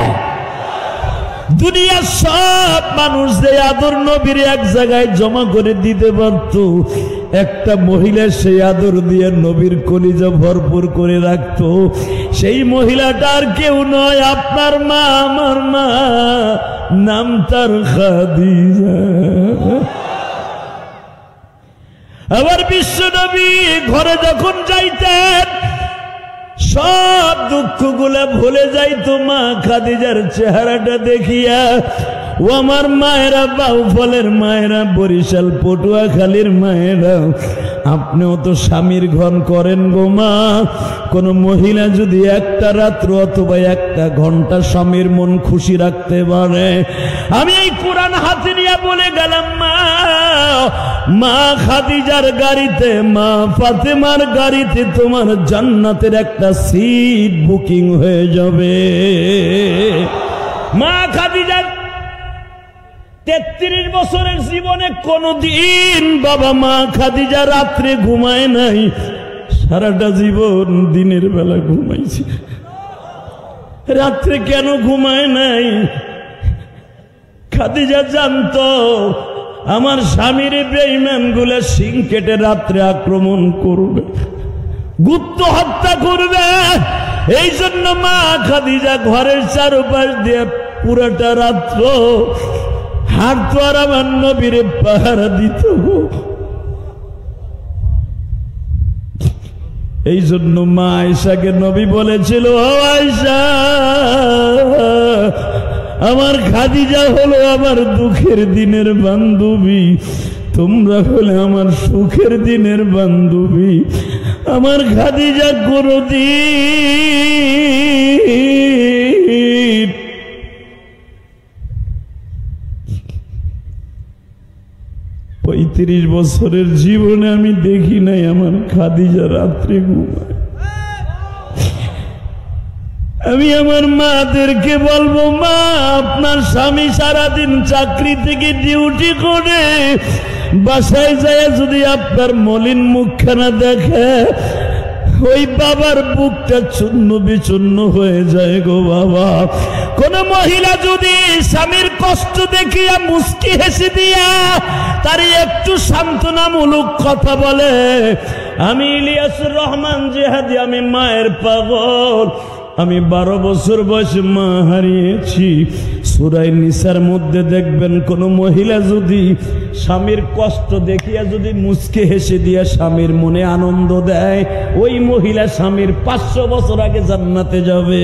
দুনিয়ার সব মানুষ যে আদর নবীর এক জায়গায় জমা করে দিতে পারত, একটা মহিলা সেই আদর দিয়ে নবীর কলিজা ভরপুর করে রাখত। সেই মহিলাটা আর কেউ নয়, আপনার মা, আমার মা, নাম তার খাদিজা। আবার বিশ্ব নবী ঘরে যখন যাইতেন সব দুঃখগুলা ভুলে যাইতো মা খাদিজার চেহারাটা দেখিয়া। ও আমার মায়েরা, বাউফলের মায়েরা, বরিশাল পটুয়াখালীর মায়েরা, আপনিও তো স্বামীর ঘন করেন গো মা। কোন মহিলা যদি একটা রাত্র অথবা একটা ঘন্টা স্বামীর মন খুশি রাখতে পারে, আমি এই কোরআন হাতে নিয়ে বলে গেলাম মা, মা খাদিজার গাড়িতে, মা ফাতেমার গাড়িতে তোমার জান্নাতের একটা সিট বুকিং হয়ে যাবে। মা খাদিজার 33 বছরের জীবনে কোনদিন বাবা মা খাদিজা রাত্রে ঘুমায় নাই, সারাটা জীবন দিনের বেলা ঘুমাইছে। রাত্রে কেন ঘুমায় নাই? খাদিজা জানতো আমার স্বামীর বেঈমান গুলা শিং কেটে রাত্রে আক্রমণ করবে, গুপ্ত হত্যা করবে। এই জন্য মা খাদিজা ঘরের চারপাশ দিয়ে পুরোটা রাত্র হাঁটতো আর আমার নবীরে পাহারা দিত। এই জন্য মা আয়েশাকে নবী বলেছিল, ও আয়েশা, আমার খাদিজা হলো আমার দুঃখের দিনের বান্ধবী, তোমরা হলে আমার সুখের দিনের বান্ধবী। আমার খাদিজা কোনদিন 35 বছরের জীবনে আমি দেখি নাই আমার খাদিজা রাত্রে ঘুমায়। আমি আমার মাদেরকে বলবো, মা আপনার স্বামী সারাদিন চাকরি থেকে ডিউটি করে বাসায় যায় যদি আপনার মলিন মুখখানা দেখে, ওই বাবার বুকটা চূর্ণ বিচূর্ণ হয়ে যায় গো বাবা। কোন মহিলা যদি স্বামীর কষ্ট দেখিয়া মুস্কি হেসে দিয়া তারই একটু সান্ত্বনামূলক কথা বলে, আমি ইলিয়াসুর রহমান জিহাদি, আমি মায়ের পাগল, আমি 12 বছর বয়সে মা হারিয়েছি। সূরা নিসার মধ্যে দেখবেন কোন মহিলা যদি স্বামীর কষ্ট দেখিয়া যদি মুচকে হেসে দিয়া স্বামীর মনে আনন্দ দেয়, ওই মহিলা স্বামীর 500 বছর আগে জান্নাতে যাবে।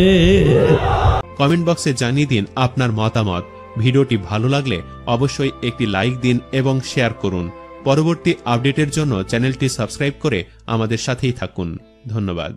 কমেন্ট বক্সে জানিয়ে দিন আপনার মতামত। ভিডিওটি ভালো লাগলে অবশ্যই একটি লাইক দিন এবং শেয়ার করুন। পরবর্তী আপডেটের জন্য চ্যানেলটি সাবস্ক্রাইব করে আমাদের সাথেই থাকুন। ধন্যবাদ।